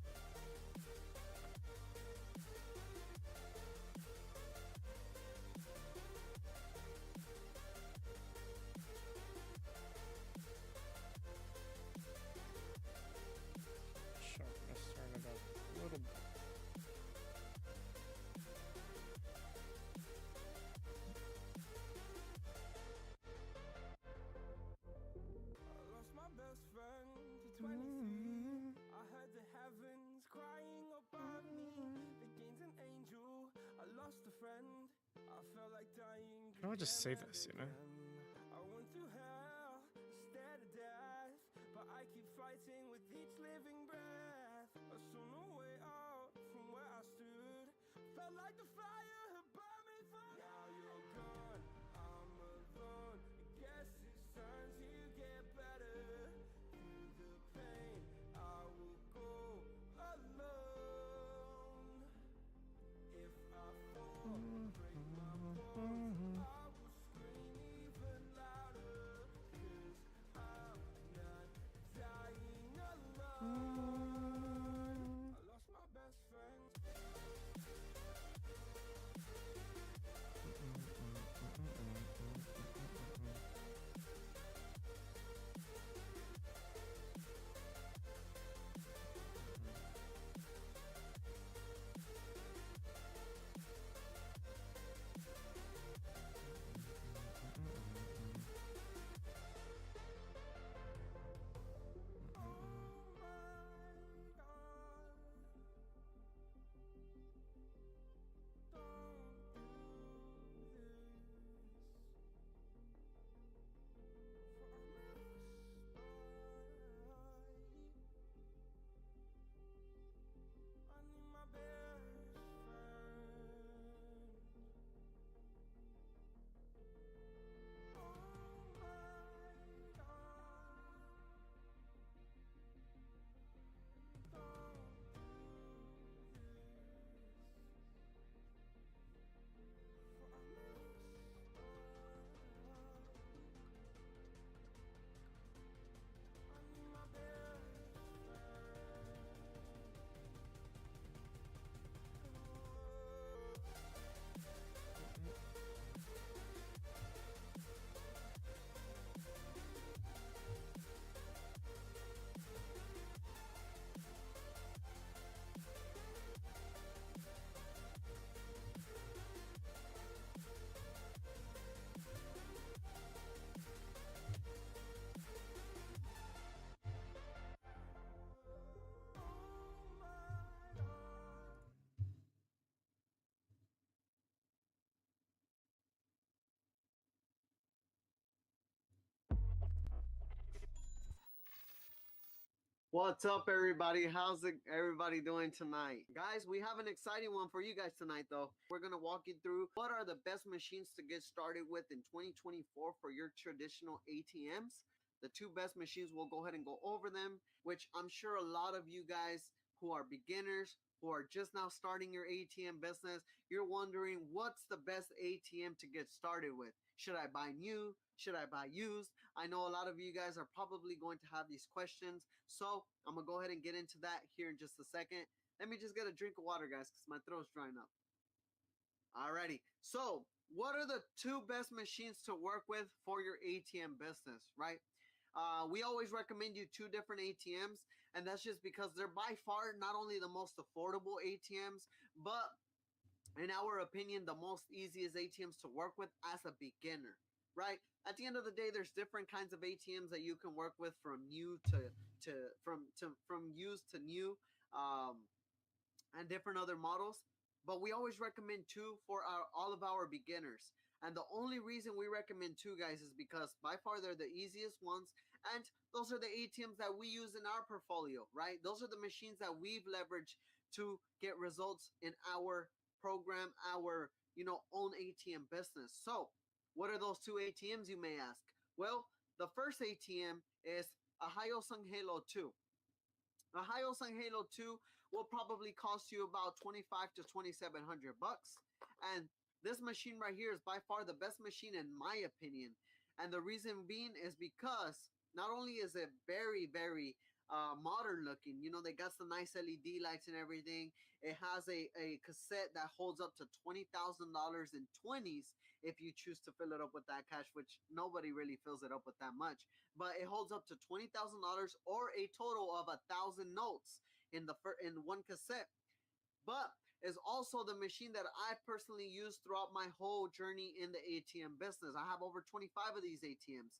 Sharpness, turn it up a little bit. Best friend to 23. I heard the heavens crying above me. They gained an angel. I lost a friend. I felt like dying. How do I just say this, you know? I went through hell, stared at death, but I keep fighting with each living breath. I saw no way out from where I stood. Felt like the fire had burned me for good. Now you're gone, I'm alone. I guess it's time to get better. What's up, everybody? How's everybody doing tonight? Guys, we have an exciting one for you guys tonight, though. We're going to walk you through what are the best machines to get started with in 2024 for your traditional ATMs. The two best machines, we'll go ahead and go over them, which I'm sure a lot of you guys who are beginners, who are just now starting your ATM business, you're wondering what's the best ATM to get started with. Should I buy new? Should I buy used? I know a lot of you guys are probably going to have these questions, so I'm going to go ahead and get into that here in just a second. Let me just get a drink of water, guys, because my throat's drying up. Alrighty, so what are the two best machines to work with for your ATM business, right? We always recommend you two different ATMs, and that's just because they're by far not only the most affordable ATMs, but in our opinion, the most easiest ATMs to work with as a beginner, right? At the end of the day, there's different kinds of ATMs that you can work with from new from used to new, and different other models. But we always recommend two for all of our beginners. And the only reason we recommend two, guys, is because by far they're the easiest ones, and those are the ATMs that we use in our portfolio, right? Those are the machines that we've leveraged to get results in our program, our own ATM business. So what are those two ATMs, you may ask? Well, the first ATM is a Hyosung Halo 2. A Hyosung Halo 2 will probably cost you about 25 to 2700 bucks, and this machine right here is by far the best machine in my opinion. And the reason being is because not only is it very, very modern looking, they got some nice LED lights and everything. It has a cassette that holds up to $20,000 in 20s if you choose to fill it up with that cash, which nobody really fills it up with that much. But it holds up to $20,000 or a total of 1,000 notes in one cassette. But is also the machine that I personally use throughout my whole journey in the ATM business. I have over 25 of these ATMs.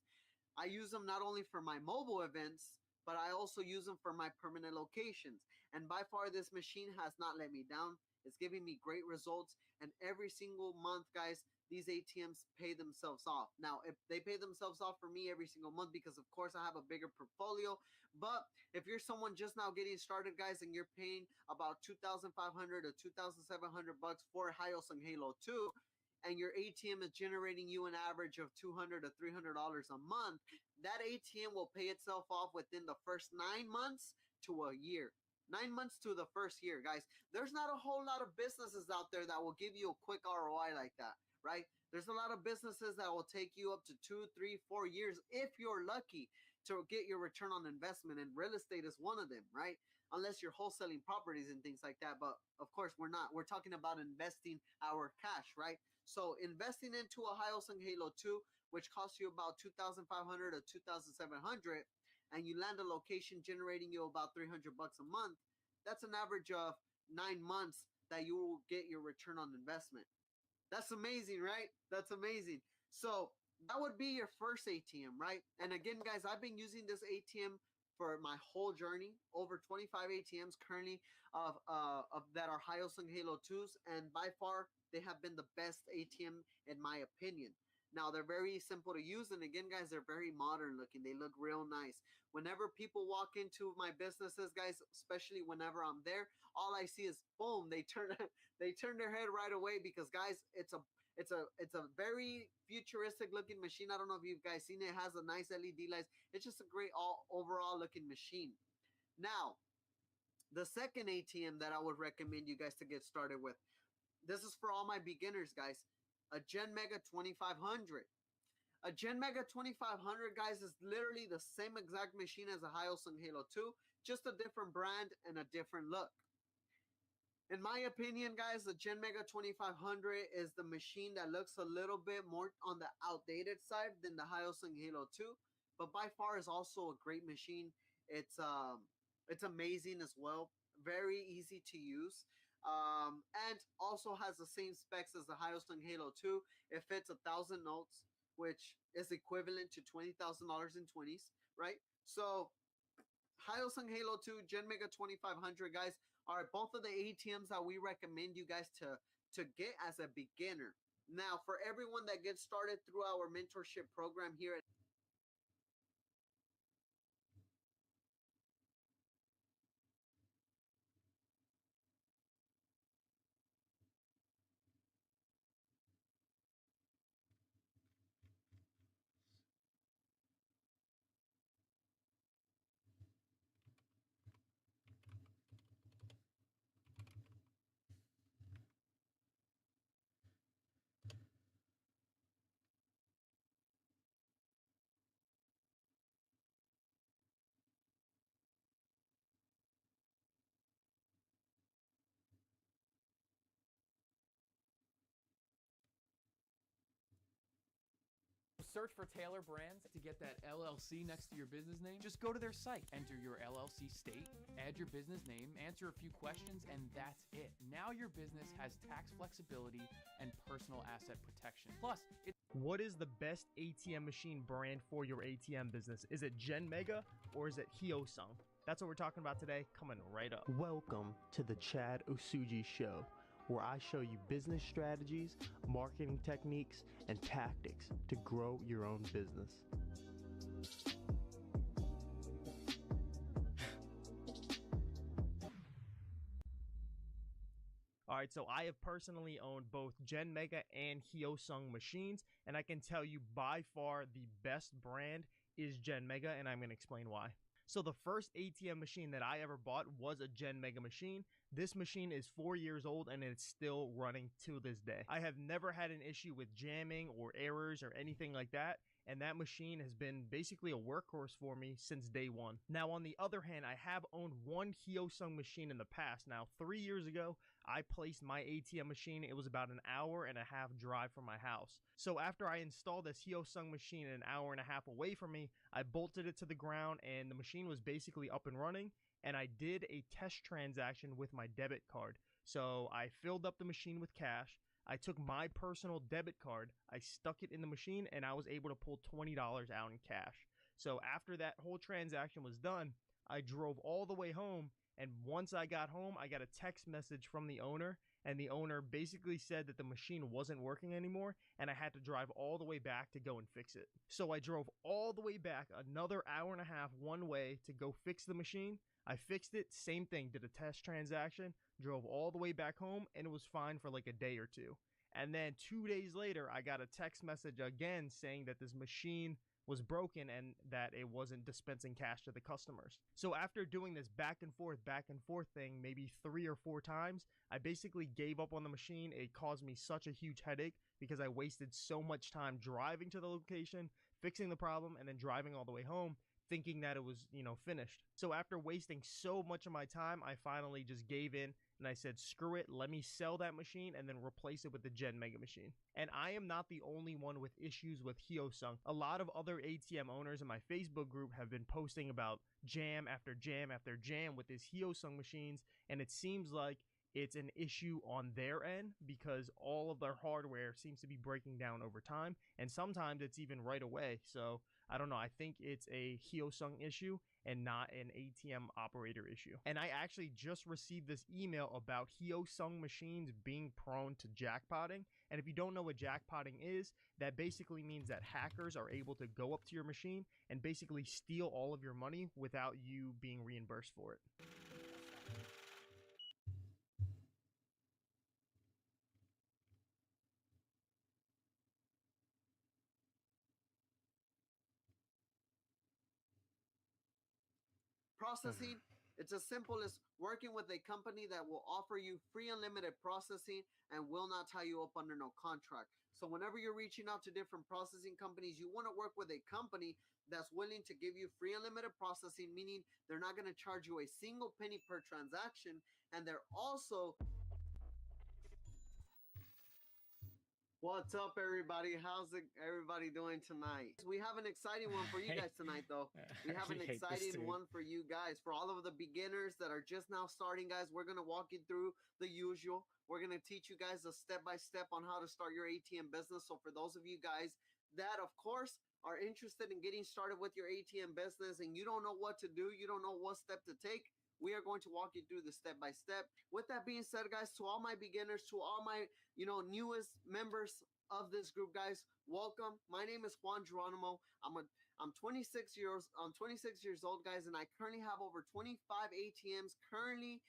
I use them not only for my mobile events, but I also use them for my permanent locations. And by far, this machine has not let me down. It's giving me great results. And every single month, guys, these ATMs pay themselves off. Now, if they pay themselves off for me every single month, because of course I have a bigger portfolio. But if you're someone just now getting started, guys, and you're paying about 2,500 to 2,700 bucks for Hyosung Halo 2, and your ATM is generating you an average of $200 to $300 a month, that ATM will pay itself off within the first 9 months to a year. 9 months to the first year, guys. There's not a whole lot of businesses out there that will give you a quick ROI like that, right? There's a lot of businesses that will take you up to 2, 3, 4 years if you're lucky to get your return on investment, and real estate is one of them, right? Unless you're wholesaling properties and things like that. But of course, we're not. We're talking about investing our cash, right? So investing into a Hyosung Halo 2, which costs you about 2,500 to 2,700, and you land a location generating you about 300 bucks a month, that's an average of 9 months that you will get your return on investment. That's amazing, right? That's amazing. So that would be your first ATM, right? And again, guys, I've been using this ATM for my whole journey. Over 25 ATMs currently of that are Hyosung Halo 2s, and by far they have been the best ATM in my opinion. Now, they're very simple to use, and again, guys, they're very modern looking. They look real nice. Whenever people walk into my businesses, guys, especially whenever I'm there, all I see is boom, they turn their head right away, because guys, it's a very futuristic looking machine. I don't know if you guys seen it. It has a nice LED lights. It's just a great overall looking machine. Now, the second ATM that I would recommend you guys to get started with, this is for all my beginners, guys. A Gen Mega 2500. A Gen Mega 2500, guys, is literally the same exact machine as a Hyosung Halo 2, just a different brand and a different look. In my opinion, guys, the Gen Mega 2500 is the machine that looks a little bit more on the outdated side than the Hyosung Halo 2, but by far is also a great machine. It's amazing as well. Very easy to use. And also has the same specs as the Hyosung Halo 2. It fits 1,000 notes, which is equivalent to $20,000 in 20s, right? So Hyosung Halo 2, Gen Mega 2500, guys, are both of the ATMs that we recommend you guys to get as a beginner. Now, for everyone that gets started through our mentorship program here at Search for Taylor Brands to get that LLC next to your business name. Just go to their site, enter your LLC state, add your business name, answer a few questions, and that's it. Now your business has tax flexibility and personal asset protection. Plus, what is the best ATM machine brand for your ATM business? Is it Gen Mega or is it Hyosung? That's what we're talking about today, coming right up. Welcome to the Chad Osuji Show, where I show you business strategies, marketing techniques, and tactics to grow your own business. Alright, so I have personally owned both Gen Mega and Hyosung machines, and I can tell you by far the best brand is Gen Mega, and I'm going to explain why. So the first ATM machine that I ever bought was a Gen Mega machine. This machine is 4 years old and it's still running to this day. I have never had an issue with jamming or errors or anything like that, and that machine has been basically a workhorse for me since day one. Now, on the other hand, I have owned one Hyosung machine in the past. Now, 3 years ago, I placed my ATM machine. It was about an hour and a half drive from my house. So after I installed this Hyosung machine an hour and a half away from me, I bolted it to the ground and the machine was basically up and running. And I did a test transaction with my debit card. So I filled up the machine with cash. I took my personal debit card, I stuck it in the machine, and I was able to pull $20 out in cash. So after that whole transaction was done, I drove all the way home, and once I got home, I got a text message from the owner, and the owner basically said that the machine wasn't working anymore, and I had to drive all the way back to go and fix it. So I drove all the way back, another hour and a half one way to go fix the machine. I fixed it, same thing, did a test transaction, drove all the way back home, and it was fine for like a day or two. And then 2 days later, I got a text message again saying that this machine was broken and that it wasn't dispensing cash to the customers. So after doing this back and forth thing, maybe 3 or 4 times, I basically gave up on the machine. It caused me such a huge headache because I wasted so much time driving to the location, fixing the problem, and then driving all the way home, thinking that it was, finished. So after wasting so much of my time, I finally just gave in and I said, screw it, let me sell that machine and then replace it with the Gen Mega machine. And I am not the only one with issues with Hyosung. A lot of other ATM owners in my Facebook group have been posting about jam after jam after jam with these Hyosung machines, and it seems like it's an issue on their end because all of their hardware seems to be breaking down over time, and sometimes it's even right away. So I don't know, I think it's a Hyosung issue and not an ATM operator issue. And I actually just received this email about Hyosung machines being prone to jackpotting. And if you don't know what jackpotting is, that basically means that hackers are able to go up to your machine and basically steal all of your money without you being reimbursed for it. Processing, it's as simple as working with a company that will offer you free unlimited processing and will not tie you up under no contract. So whenever you're reaching out to different processing companies, you want to work with a company that's willing to give you free unlimited processing, meaning they're not going to charge you a single penny per transaction, and they're also... What's up, everybody? How's everybody doing tonight? We have an exciting one for you guys tonight, though. We have an exciting one for you guys. For all of the beginners that are just now starting, guys, we're going to walk you through the usual. We're going to teach you guys a step-by-step on how to start your ATM business. So for those of you guys that, of course, are interested in getting started with your ATM business and you don't know what to do, you don't know what step to take, we are going to walk you through the step-by-step. With that being said, guys, to all my beginners, to all my, newest members of this group, guys, welcome. My name is Juan Geronimo. I'm 26 years old, guys, and I currently have over 25 ATMs currently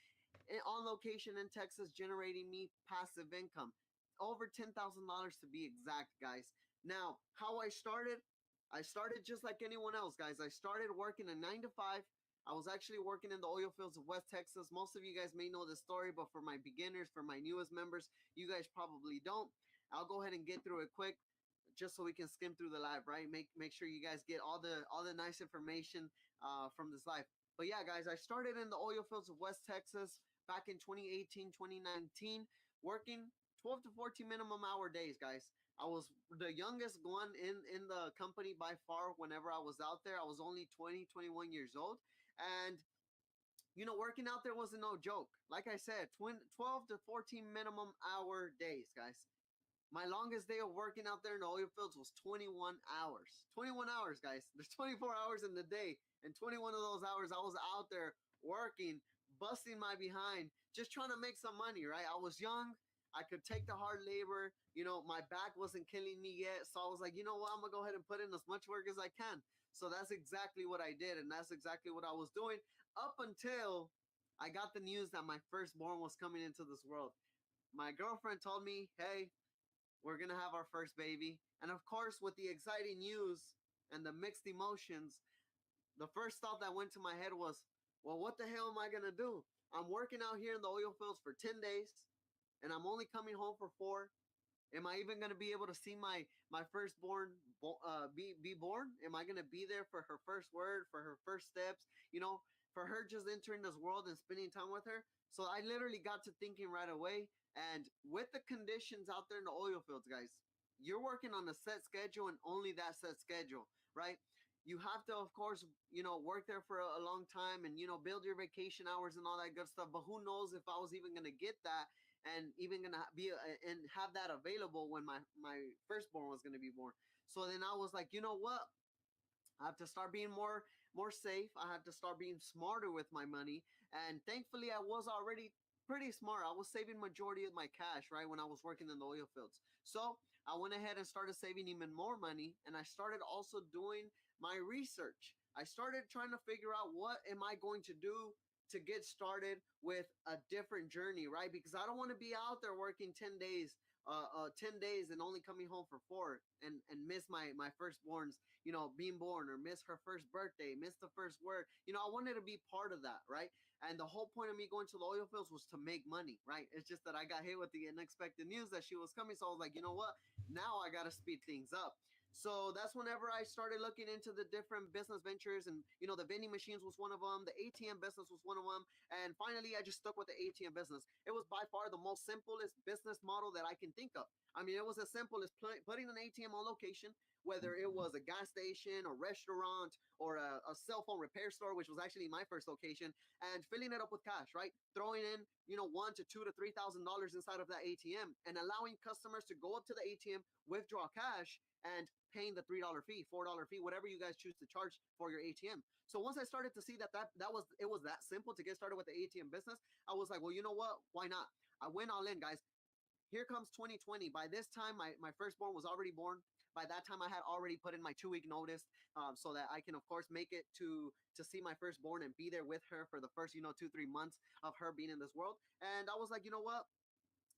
on location in Texas, generating me passive income. Over $10,000 to be exact, guys. Now, how I started just like anyone else, guys. I started working a 9 to 5. I was actually working in the oil fields of West Texas. Most of you guys may know this story, but for my beginners, for my newest members, you guys probably don't. I'll go ahead and get through it quick, just so we can skim through the live, right? Make sure you guys get all the nice information from this live. But yeah, guys, I started in the oil fields of West Texas back in 2018, 2019, working 12 to 14 minimum hour days, guys. I was the youngest one in the company by far. Whenever I was out there, I was only 20, 21 years old. And working out there wasn't no joke. Like I said, 12 to 14 minimum hour days, guys. My longest day of working out there in the oil fields was 21 hours. 21 hours, guys. There's 24 hours in the day. And 21 of those hours, I was out there working, busting my behind, just trying to make some money, right? I was young. I could take the hard labor. My back wasn't killing me yet. So I was like, you know what? I'm going to go ahead and put in as much work as I can. So that's exactly what I did. And that's exactly what I was doing up until I got the news that my firstborn was coming into this world. My girlfriend told me, hey, we're going to have our first baby. And of course, with the exciting news and the mixed emotions, the first thought that went to my head was, well, what the hell am I going to do? I'm working out here in the oil fields for 10 days, and I'm only coming home for 4. Am I even going to be able to see my firstborn be born? Am I going to be there for her first word, for her first steps, for her just entering this world and spending time with her? So I literally got to thinking right away. And with the conditions out there in the oil fields, guys, you're working on a set schedule and only that set schedule, right? You have to, of course, work there for a long time and, build your vacation hours and all that good stuff. But who knows if I was even going to get that and even going to be and have that available when my firstborn was going to be born. So then I was like, you know what? I have to start being more safe. I have to start being smarter with my money. And thankfully, I was already pretty smart. I was saving majority of my cash, right, when I was working in the oil fields. So I went ahead and started saving even more money. And I started also doing my research. I started trying to figure out what am I going to do to get started with a different journey, right? Because I don't want to be out there working 10 days 10 days and only coming home for 4 and miss my firstborn's, being born, or miss her first birthday, miss the first word. I wanted to be part of that, right? And the whole point of me going to the oil fields was to make money, right? It's just that I got hit with the unexpected news that she was coming. So I was like, you know what? Now I got to speed things up. So that's whenever I started looking into the different business ventures, and the vending machines was one of them, the ATM business was one of them, and finally I just stuck with the ATM business. It was by far the most simplest business model that I can think of. I mean, it was as simple as putting an ATM on location, whether it was a gas station, a restaurant, or a cell phone repair store, which was actually my first location, and filling it up with cash, right? Throwing in, $1,000 to $2,000 to $3,000 inside of that ATM, and allowing customers to go up to the ATM, withdraw cash, and paying the $3 fee, $4 fee, whatever you guys choose to charge for your ATM. So once I started to see that was that simple to get started with the ATM business, I was like, well, you know what? Why not? I went all in, guys. Here comes 2020. By this time, my firstborn was already born. By that time, I had already put in my 2-week notice, so that I can, of course, make it to see my firstborn and be there with her for the first, 2-3 months of her being in this world. And I was like, you know what?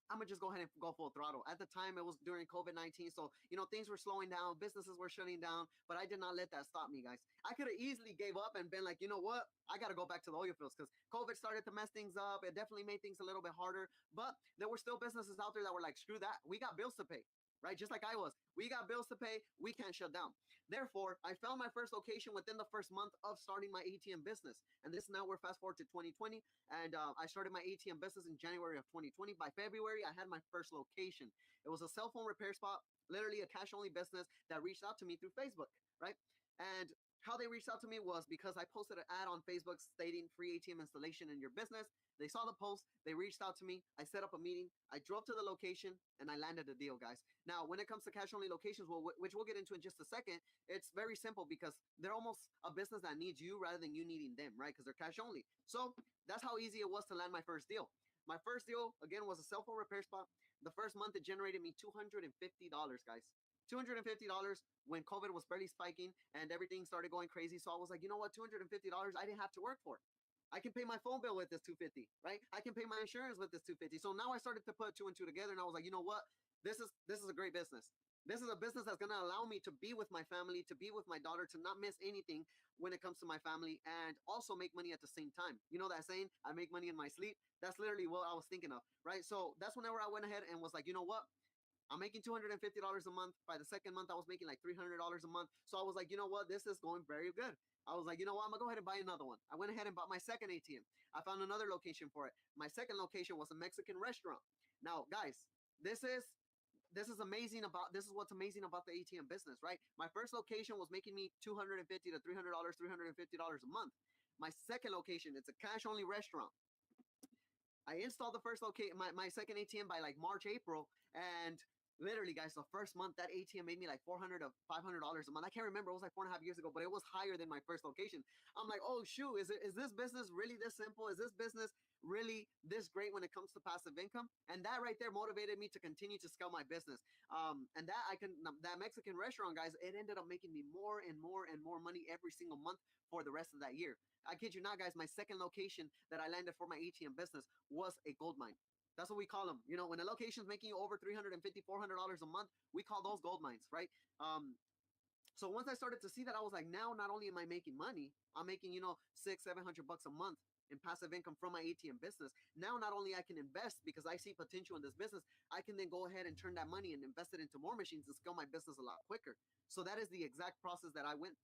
I'm gonna just go ahead and go full throttle. At the time, it was during COVID-19, so things were slowing down, businesses were shutting down, but I did not let that stop me, guys. I could have easily gave up and been like, you know what? I gotta go back to the oil fields because COVID started to mess things up. It definitely made things a little bit harder, but there were still businesses out there that were like, screw that, we got bills to pay. Right, just like I was. We got bills to pay. We can't shut down. Therefore, I found my first location within the first month of starting my ATM business. And this now we're fast forward to 2020. And I started my ATM business in January of 2020. By February, I had my first location. It was a cell phone repair spot, literally a cash-only business that reached out to me through Facebook, right? And how they reached out to me was because I posted an ad on Facebook stating free ATM installation in your business. They saw the post, they reached out to me, I set up a meeting, I drove to the location, and I landed the deal, guys. Now, when it comes to cash-only locations, which we'll get into in just a second, it's very simple because they're almost a business that needs you rather than you needing them, right? Because they're cash-only. So that's how easy it was to land my first deal. My first deal, again, was a cell phone repair spot. The first month, it generated me $250, guys. $250 when COVID was barely spiking and everything started going crazy. So I was like, you know what, $250 I didn't have to work for. I can pay my phone bill with this $250, right? I can pay my insurance with this $250. So now I started to put 2 and 2 together, and I was like, you know what? This is a great business. This is a business that's gonna allow me to be with my family, to be with my daughter, to not miss anything when it comes to my family, and also make money at the same time. You know that saying, I make money in my sleep? That's literally what I was thinking of, right? So that's whenever I went ahead and was like, you know what? I'm making $250 a month. By the second month, I was making like $300 a month. So I was like, you know what? This is going very good. I was like, you know what? I'm going to go ahead and buy another one. I went ahead and bought my second ATM. I found another location for it. My second location was a Mexican restaurant. Now, guys, this is this is amazing about this is what's amazing about the ATM business, right? My first location was making me $250 to $300, $350 a month. My second location, it's a cash only restaurant. I installed the first my second ATM by like March, April, and literally, guys, the first month that ATM made me like $400 to $500 a month. I can't remember; it was like 4.5 years ago, but it was higher than my first location. I'm like, oh shoot, is this business really this simple? Is this business really this great when it comes to passive income? And that right there motivated me to continue to scale my business. And that Mexican restaurant, guys, it ended up making me more and more and more money every single month for the rest of that year. I kid you not, guys, my second location that I landed for my ATM business was a gold mine. That's what we call them. You know, when a location's making you over $350, $400 a month, we call those gold mines, right? So once I started to see that, I was like, now not only am I making money, I'm making, you know, $600-700 a month in passive income from my ATM business. Now not only I can invest because I see potential in this business, I can then go ahead and turn that money and invest it into more machines and scale my business a lot quicker. So that is the exact process that I went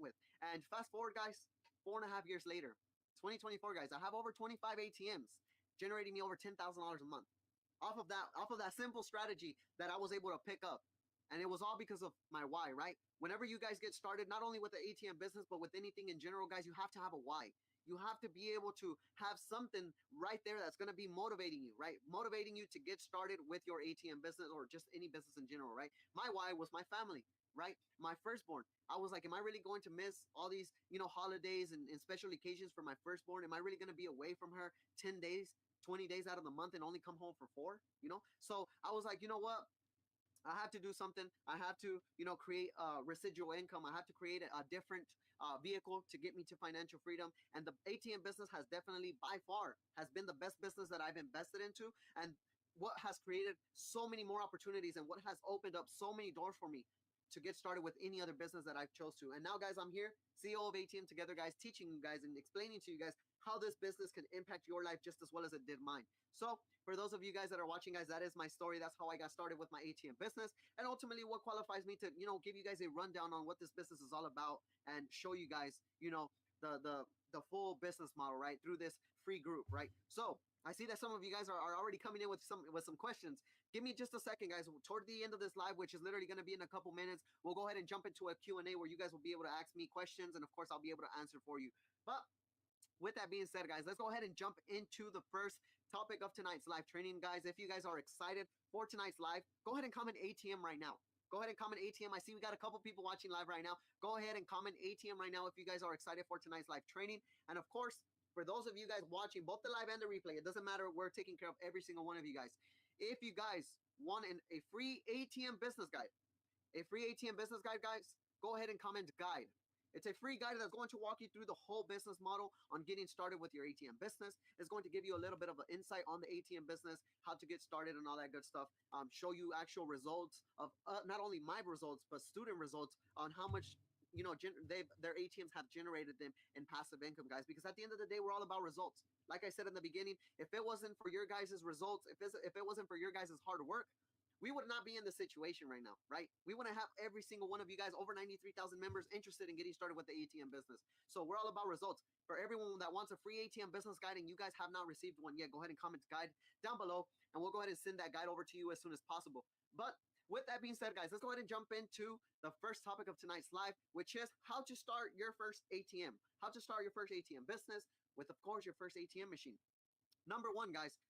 with. And fast forward, guys, 4.5 years later, 2024, guys, I have over 25 ATMs generating me over $10,000 a month off of that simple strategy that I was able to pick up. And it was all because of my why, right? Whenever you guys get started, not only with the ATM business, but with anything in general, guys, you have to have a why. You have to be able to have something right there that's going to be motivating you, right? Motivating you to get started with your ATM business or just any business in general, right? My why was my family, right? My firstborn. I was like, am I really going to miss all these, you know, holidays and special occasions for my firstborn? Am I really going to be away from her 10 days, 20 days out of the month and only come home for 4, you know? So I was like, you know what? I have to do something. I have to, you know, create residual income. I have to create a different vehicle to get me to financial freedom. And the ATM business has definitely, by far, has been the best business that I've invested into. And what has created so many more opportunities and what has opened up so many doors for me to get started with any other business that I've chose to. And now, guys, I'm here, CEO of ATM Together, guys, teaching you guys and explaining to you guys how this business can impact your life just as well as it did mine. So for those of you guys that are watching, guys, that is my story. That's how I got started with my ATM business. And ultimately what qualifies me to, you know, give you guys a rundown on what this business is all about and show you guys, you know, the full business model, right, through this free group, right? So I see that some of you guys are already coming in with some questions. Give me just a second, guys. Toward the end of this live, which is literally going to be in a couple minutes, we'll go ahead and jump into a Q&A where you guys will be able to ask me questions, and of course, I'll be able to answer for you. But with that being said, guys, let's go ahead and jump into the first topic of tonight's live training, guys. If you guys are excited for tonight's live, go ahead and comment ATM right now. Go ahead and comment ATM. I see we got a couple people watching live right now. Go ahead and comment ATM right now if you guys are excited for tonight's live training. And of course, for those of you guys watching both the live and the replay, it doesn't matter. We're taking care of every single one of you guys. If you guys want a free ATM business guide, guys, go ahead and comment guide. It's a free guide that's going to walk you through the whole business model on getting started with your ATM business. It's going to give you a little bit of an insight on the ATM business, how to get started and all that good stuff. Show you actual results of not only my results, but student results on how much, you know, their ATMs have generated them in passive income, guys. Because at the end of the day, we're all about results. Like I said in the beginning, if it wasn't for your guys' results, if it wasn't for your guys' hard work, we would not be in this situation right now, right? We want to have every single one of you guys, over 93,000 members, interested in getting started with the ATM business. So we're all about results. For everyone that wants a free ATM business guide and you guys have not received one yet, go ahead and comment guide down below, and we'll go ahead and send that guide over to you as soon as possible. But with that being said, guys, let's go ahead and jump into the first topic of tonight's live, which is how to start your first ATM. How to start your first ATM business with, of course, your first ATM machine. Number one, guys,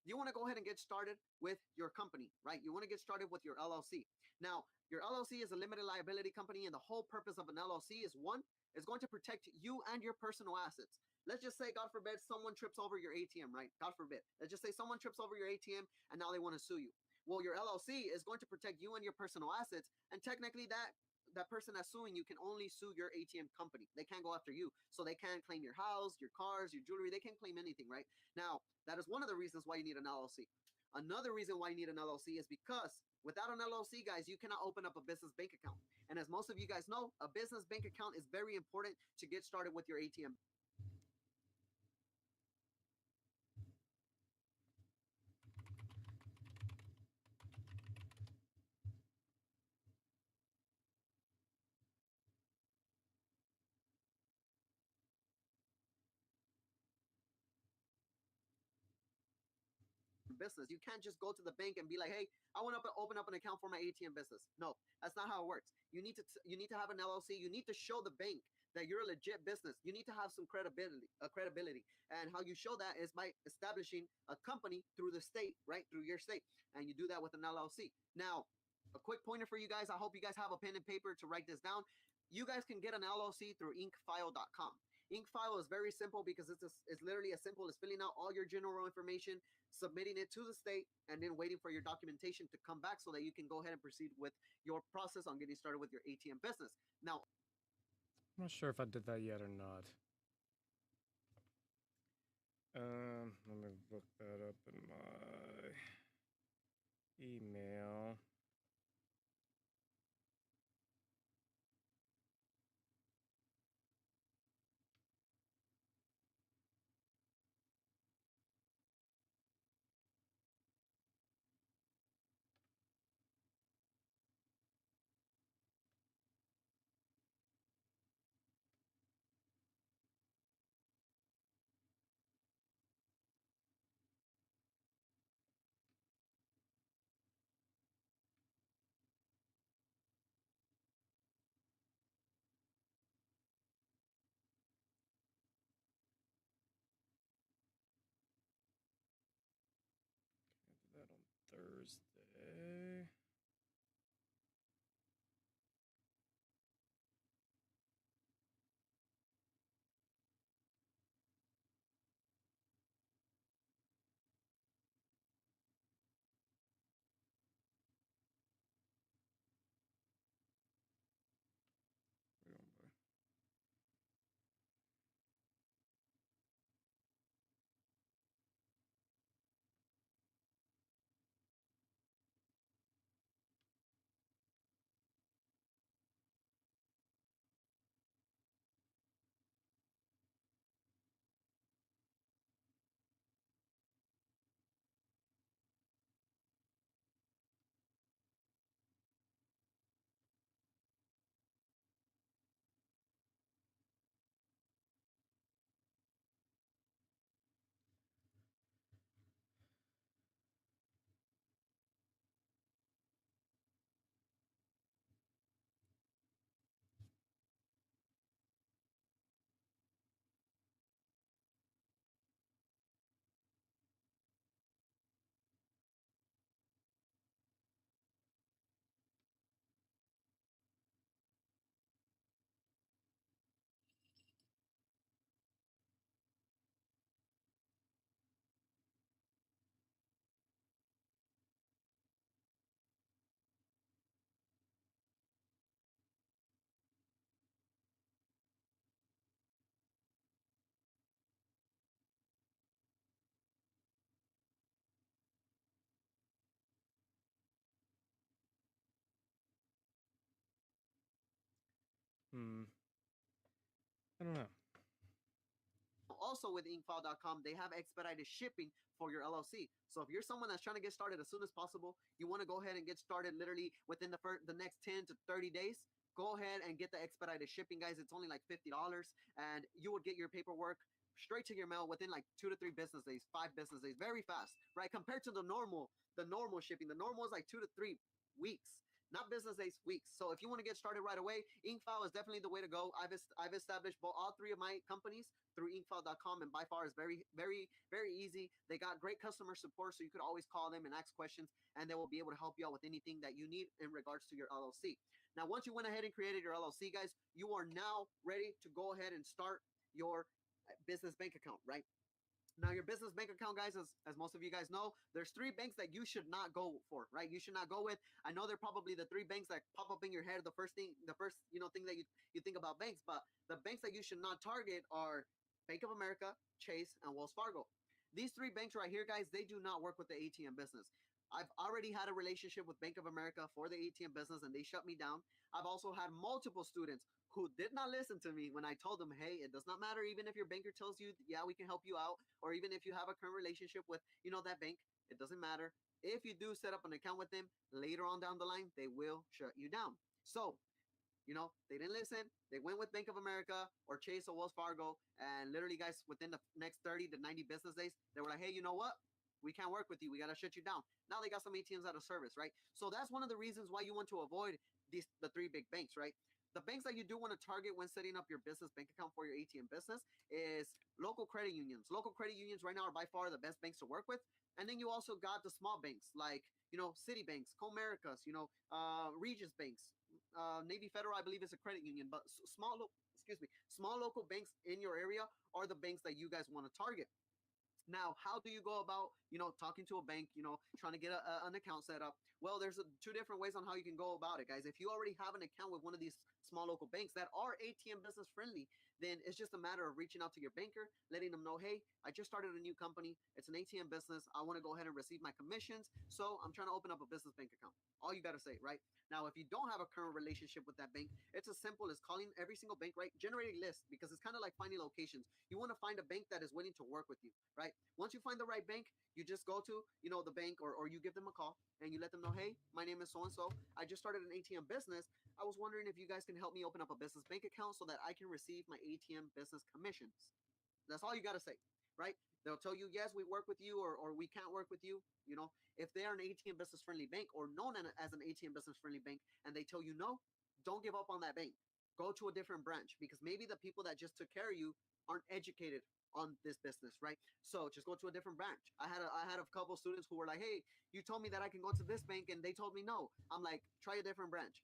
you want to go ahead and get started with your company, right? You want to get started with your LLC. Now, your LLC is a limited liability company, and the whole purpose of an LLC is going to protect you and your personal assets. Let's just say, God forbid, someone trips over your ATM, right? God forbid. Let's just say someone trips over your ATM and now they want to sue you. Well, your LLC is going to protect you and your personal assets, and technically that person that's suing you can only sue your ATM company. They can't go after you. So they can't claim your house, your cars, your jewelry. They can't claim anything, right? Now, that is one of the reasons why you need an LLC. Another reason why you need an LLC is because without an LLC, guys, you cannot open up a business bank account. And as most of you guys know, a business bank account is very important to get started with your ATM. ATM business. You can't just go to the bank and be like, hey, I want to open up an account for my ATM business. No, that's not how it works. You need to have an LLC. You need to show the bank that you're a legit business. You need to have some credibility. And how you show that is by establishing a company through the state, right? Through your state. And you do that with an LLC. Now, a quick pointer for you guys. I hope you guys have a pen and paper to write this down. You guys can get an LLC through inkfile.com. Inkfile is very simple because it's literally as simple as filling out all your general information, submitting it to the state, and then waiting for your documentation to come back so that you can go ahead and proceed with your process on getting started with your ATM business. Now, I'm not sure if I did that yet or not. Let me look that up in my email. That on Thursday. I don't know. also with inkfile.com, they have expedited shipping for your LLC. So if you're someone that's trying to get started as soon as possible, you want to go ahead and get started literally within the next 10 to 30 days, go ahead and get the expedited shipping, guys. It's only like $50, and you would get your paperwork straight to your mail within like 2 to 3 business days, 5 business days, very fast, right? Compared to the normal shipping. The normal is like 2 to 3 weeks. Not business days, weeks. So if you want to get started right away, Inkfile is definitely the way to go. I've established all 3 of my companies through inkfile.com, and by far is very, very, very easy. They got great customer support, so you could always call them and ask questions, and they will be able to help you out with anything that you need in regards to your LLC. Now, once you went ahead and created your LLC, guys, you are now ready to go ahead and start your business bank account, right? Now, your business bank account, guys, as most of you guys know, there's 3 banks that you should not go for, right? You should not go with. I know they're probably the 3 banks that pop up in your head. The first thing that you think about banks, but the banks that you should not target are Bank of America, Chase, and Wells Fargo. These 3 banks right here, guys, they do not work with the ATM business. I've already had a relationship with Bank of America for the ATM business, and they shut me down. I've also had multiple students who did not listen to me when I told them, hey, it does not matter even if your banker tells you, yeah, we can help you out, or even if you have a current relationship with, that bank, it doesn't matter. If you do set up an account with them, later on down the line, they will shut you down. So, they didn't listen. They went with Bank of America or Chase or Wells Fargo, and literally, guys, within the next 30 to 90 business days, they were like, hey, you know what? we can't work with you. We got to shut you down. Now they got some ATMs out of service, right? So that's one of the reasons why you want to avoid the three big banks, right? The banks that you do want to target when setting up your business bank account for your ATM business is local credit unions. Local credit unions right now are by far the best banks to work with. And then you also got the small banks like, Citibanks, Comericas, Regis Banks, Navy Federal, I believe is a credit union, but small local banks in your area are the banks that you guys want to target. Now, how do you go about, talking to a bank, trying to get an account set up? Well, there's two different ways on how you can go about it, guys. If you already have an account with one of these small local banks that are ATM business friendly, then it's just a matter of reaching out to your banker, letting them know, hey, I just started a new company. It's an ATM business. I want to go ahead and receive my commissions. So I'm trying to open up a business bank account. All you got to say, right? Now, if you don't have a current relationship with that bank, it's as simple as calling every single bank, right? Generate a list, because it's kind of like finding locations. You want to find a bank that is willing to work with you, right? Once you find the right bank, you just go to, the bank or you give them a call and you let them know, hey, my name is so-and-so. I just started an ATM business. I was wondering if you guys can help me open up a business bank account so that I can receive my ATM business commissions. That's all you got to say, right? They'll tell you, yes, we work with you, or we can't work with you. If they are an ATM business friendly bank or known as an ATM business friendly bank and they tell you no, don't give up on that bank. Go to a different branch, because maybe the people that just took care of you aren't educated on this business, right? So just go to a different branch. I had a couple students who were like, hey, you told me that I can go to this bank and they told me no. I'm like, try a different branch.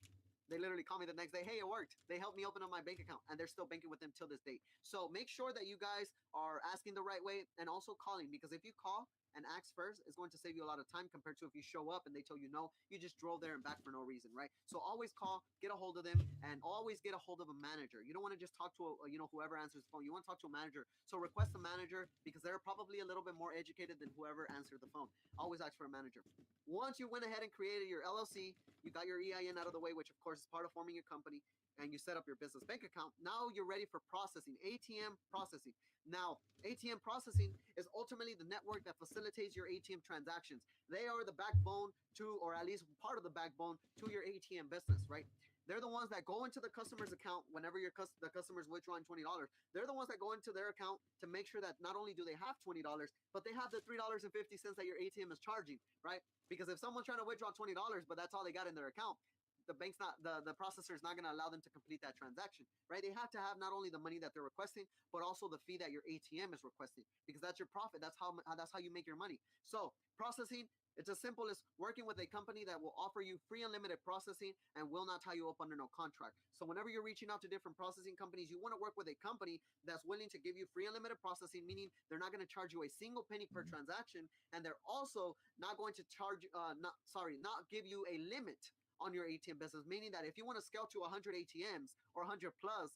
They literally called me the next day, hey, it worked. They helped me open up my bank account, and they're still banking with them till this date. So make sure that you guys are asking the right way and also calling, because if you call and ask first, it's going to save you a lot of time compared to if you show up and they tell you no, you just drove there and back for no reason, right? So always call, get a hold of them, and always get a hold of a manager. You don't want to just talk to whoever answers the phone. You want to talk to a manager. So request a manager, because they're probably a little bit more educated than whoever answered the phone. Always ask for a manager. Once you went ahead and created your LLC, you got your EIN out of the way, which of course is part of forming your company, and you set up your business bank account. Now you're ready for processing, ATM processing. Now, ATM processing is ultimately the network that facilitates your ATM transactions. They are the backbone to, or at least part of the backbone to your ATM business, right? They're the ones that go into the customer's account whenever the customer's withdrawing $20. They're the ones that go into their account to make sure that not only do they have $20, but they have the $3.50 that your ATM is charging, right? Because if someone's trying to withdraw $20, but that's all they got in their account, the processor is not going to allow them to complete that transaction, right? They have to have not only the money that they're requesting, but also the fee that your ATM is requesting, because that's your profit. That's how you make your money. So processing, it's as simple as working with a company that will offer you free unlimited processing and will not tie you up under no contract. So whenever you're reaching out to different processing companies, you want to work with a company that's willing to give you free unlimited processing, meaning they're not going to charge you a single penny per transaction, and they're also not going to not give you a limit on your ATM business, meaning that if you want to scale to 100 ATMs or 100 plus,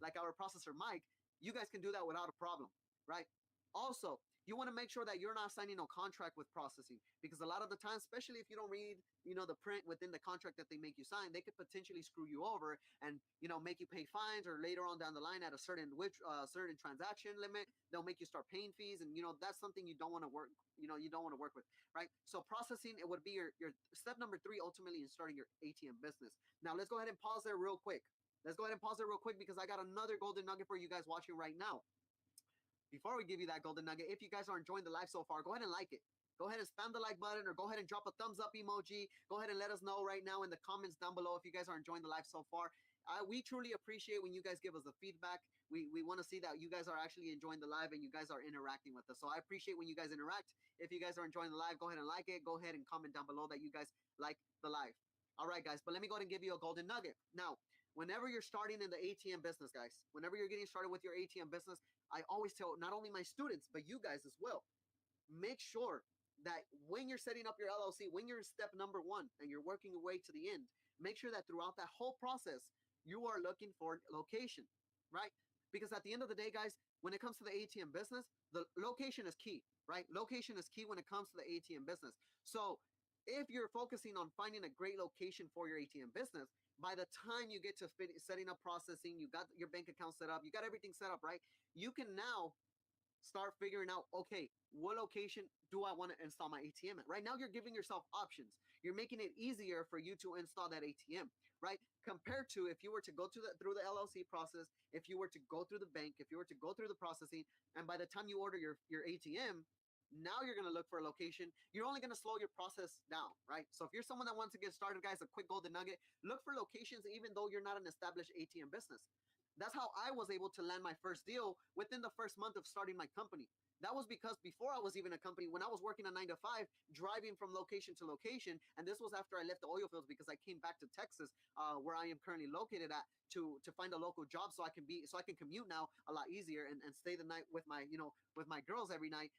like our processor Mike, you guys can do that without a problem, right? Also, you want to make sure that you're not signing no contract with processing, because a lot of the time, especially if you don't read, the print within the contract that they make you sign, they could potentially screw you over and, make you pay fines, or later on down the line at a certain transaction limit, they'll make you start paying fees. And, that's something you don't want to work, you don't want to work with, right? So processing, it would be your step number 3, ultimately, in starting your ATM business. Now, let's go ahead and pause there real quick. Because I got another golden nugget for you guys watching right now. Before we give you that golden nugget, if you guys are enjoying the live so far, go ahead and like it. Go ahead and spam the like button, or go ahead and drop a thumbs up emoji. Go ahead and let us know right now in the comments down below if you guys are enjoying the live so far. We truly appreciate when you guys give us the feedback. We want to see that you guys are actually enjoying the live and you guys are interacting with us. So I appreciate when you guys interact. If you guys are enjoying the live, go ahead and like it. Go ahead and comment down below that you guys like the live. All right, guys, but let me go ahead and give you a golden nugget. Now, whenever you're starting in the ATM business, guys, whenever you're getting started with your ATM business, I always tell not only my students, but you guys as well, make sure that when you're setting up your LLC, when you're step number 1 and you're working your way to the end, make sure that throughout that whole process, you are looking for location, right? Because at the end of the day, guys, when it comes to the ATM business, the location is key, right? Location is key when it comes to the ATM business. So if you're focusing on finding a great location for your ATM business, by the time you get to setting up processing, you got your bank account set up, you got everything set up, right? You can now start figuring out, okay, what location do I want to install my ATM at? Right now, you're giving yourself options. You're making it easier for you to install that ATM, right? compared to if you were to go through the LLC process, if you were to go through the bank, if you were to go through the processing, and by the time you order your ATM, now you're going to look for a location. You're only going to slow your process down, right? So if you're someone that wants to get started, guys, a quick golden nugget, look for locations even though you're not an established ATM business. That's how I was able to land my first deal within the first month of starting my company. That was because before I was even a company, when I was working a 9 to 5, driving from location to location, and this was after I left the oil fields because I came back to Texas, where I am currently located at, to find a local job so I can commute now a lot easier and stay the night with my girls every night.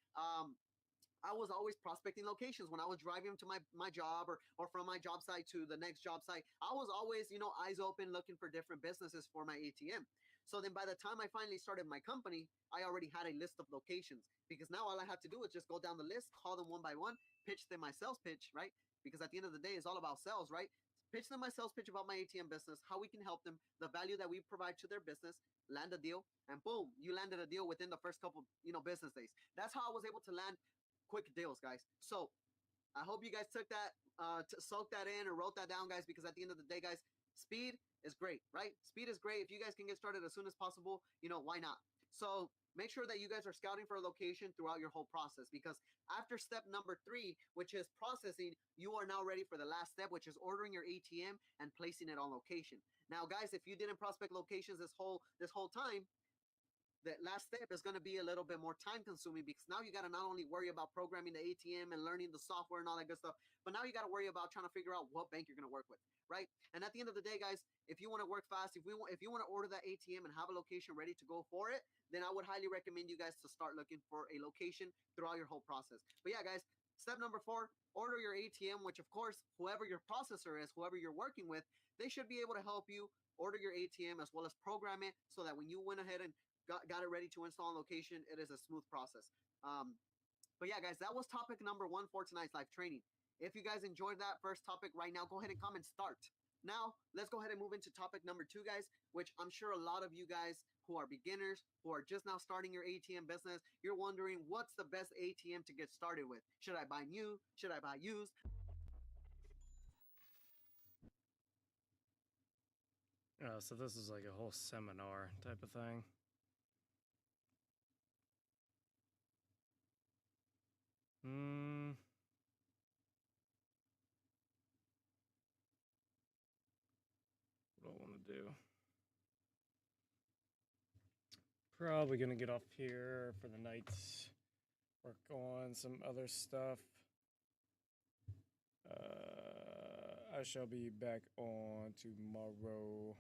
I was always prospecting locations when I was driving to my job or from my job site to the next job site. I was always, eyes open, looking for different businesses for my ATM. So then by the time I finally started my company, I already had a list of locations, because now all I had to do is just go down the list, call them one by one, pitch them my sales pitch, right? Because at the end of the day, it's all about sales, right? Pitch them my sales pitch about my ATM business, how we can help them, the value that we provide to their business, land a deal, and boom, you landed a deal within the first couple, business days. That's how I was able to land quick deals, guys. So I hope you guys took that, soak that in, or wrote that down, guys, because at the end of the day, guys, speed is great, right? Speed is great. If you guys can get started as soon as possible, why not? So make sure that you guys are scouting for a location throughout your whole process, because after step number 3, which is processing, you are now ready for the last step, which is ordering your ATM and placing it on location. Now, guys, if you didn't prospect locations this whole time, that last step is going to be a little bit more time consuming, because now you got to not only worry about programming the ATM and learning the software and all that good stuff, but now you got to worry about trying to figure out what bank you're going to work with, right? And at the end of the day, guys, if you want to work fast, if you want to order that ATM and have a location ready to go for it, then I would highly recommend you guys to start looking for a location throughout your whole process. But yeah, guys, step number 4, order your ATM, which of course, whoever your processor is, whoever you're working with, they should be able to help you order your ATM as well as program it so that when you went ahead and got it ready to install on location, it is a smooth process. But yeah, guys, that was topic number 1 for tonight's live training. If you guys enjoyed that first topic right now, go ahead and comment start. Now, let's go ahead and move into topic number 2, guys, which I'm sure a lot of you guys who are beginners, who are just now starting your ATM business, you're wondering, what's the best ATM to get started with? Should I buy new? Should I buy used? So this is like a whole seminar type of thing. What do I want to do? Probably going to get off here for the night, work on some other stuff. I shall be back on tomorrow.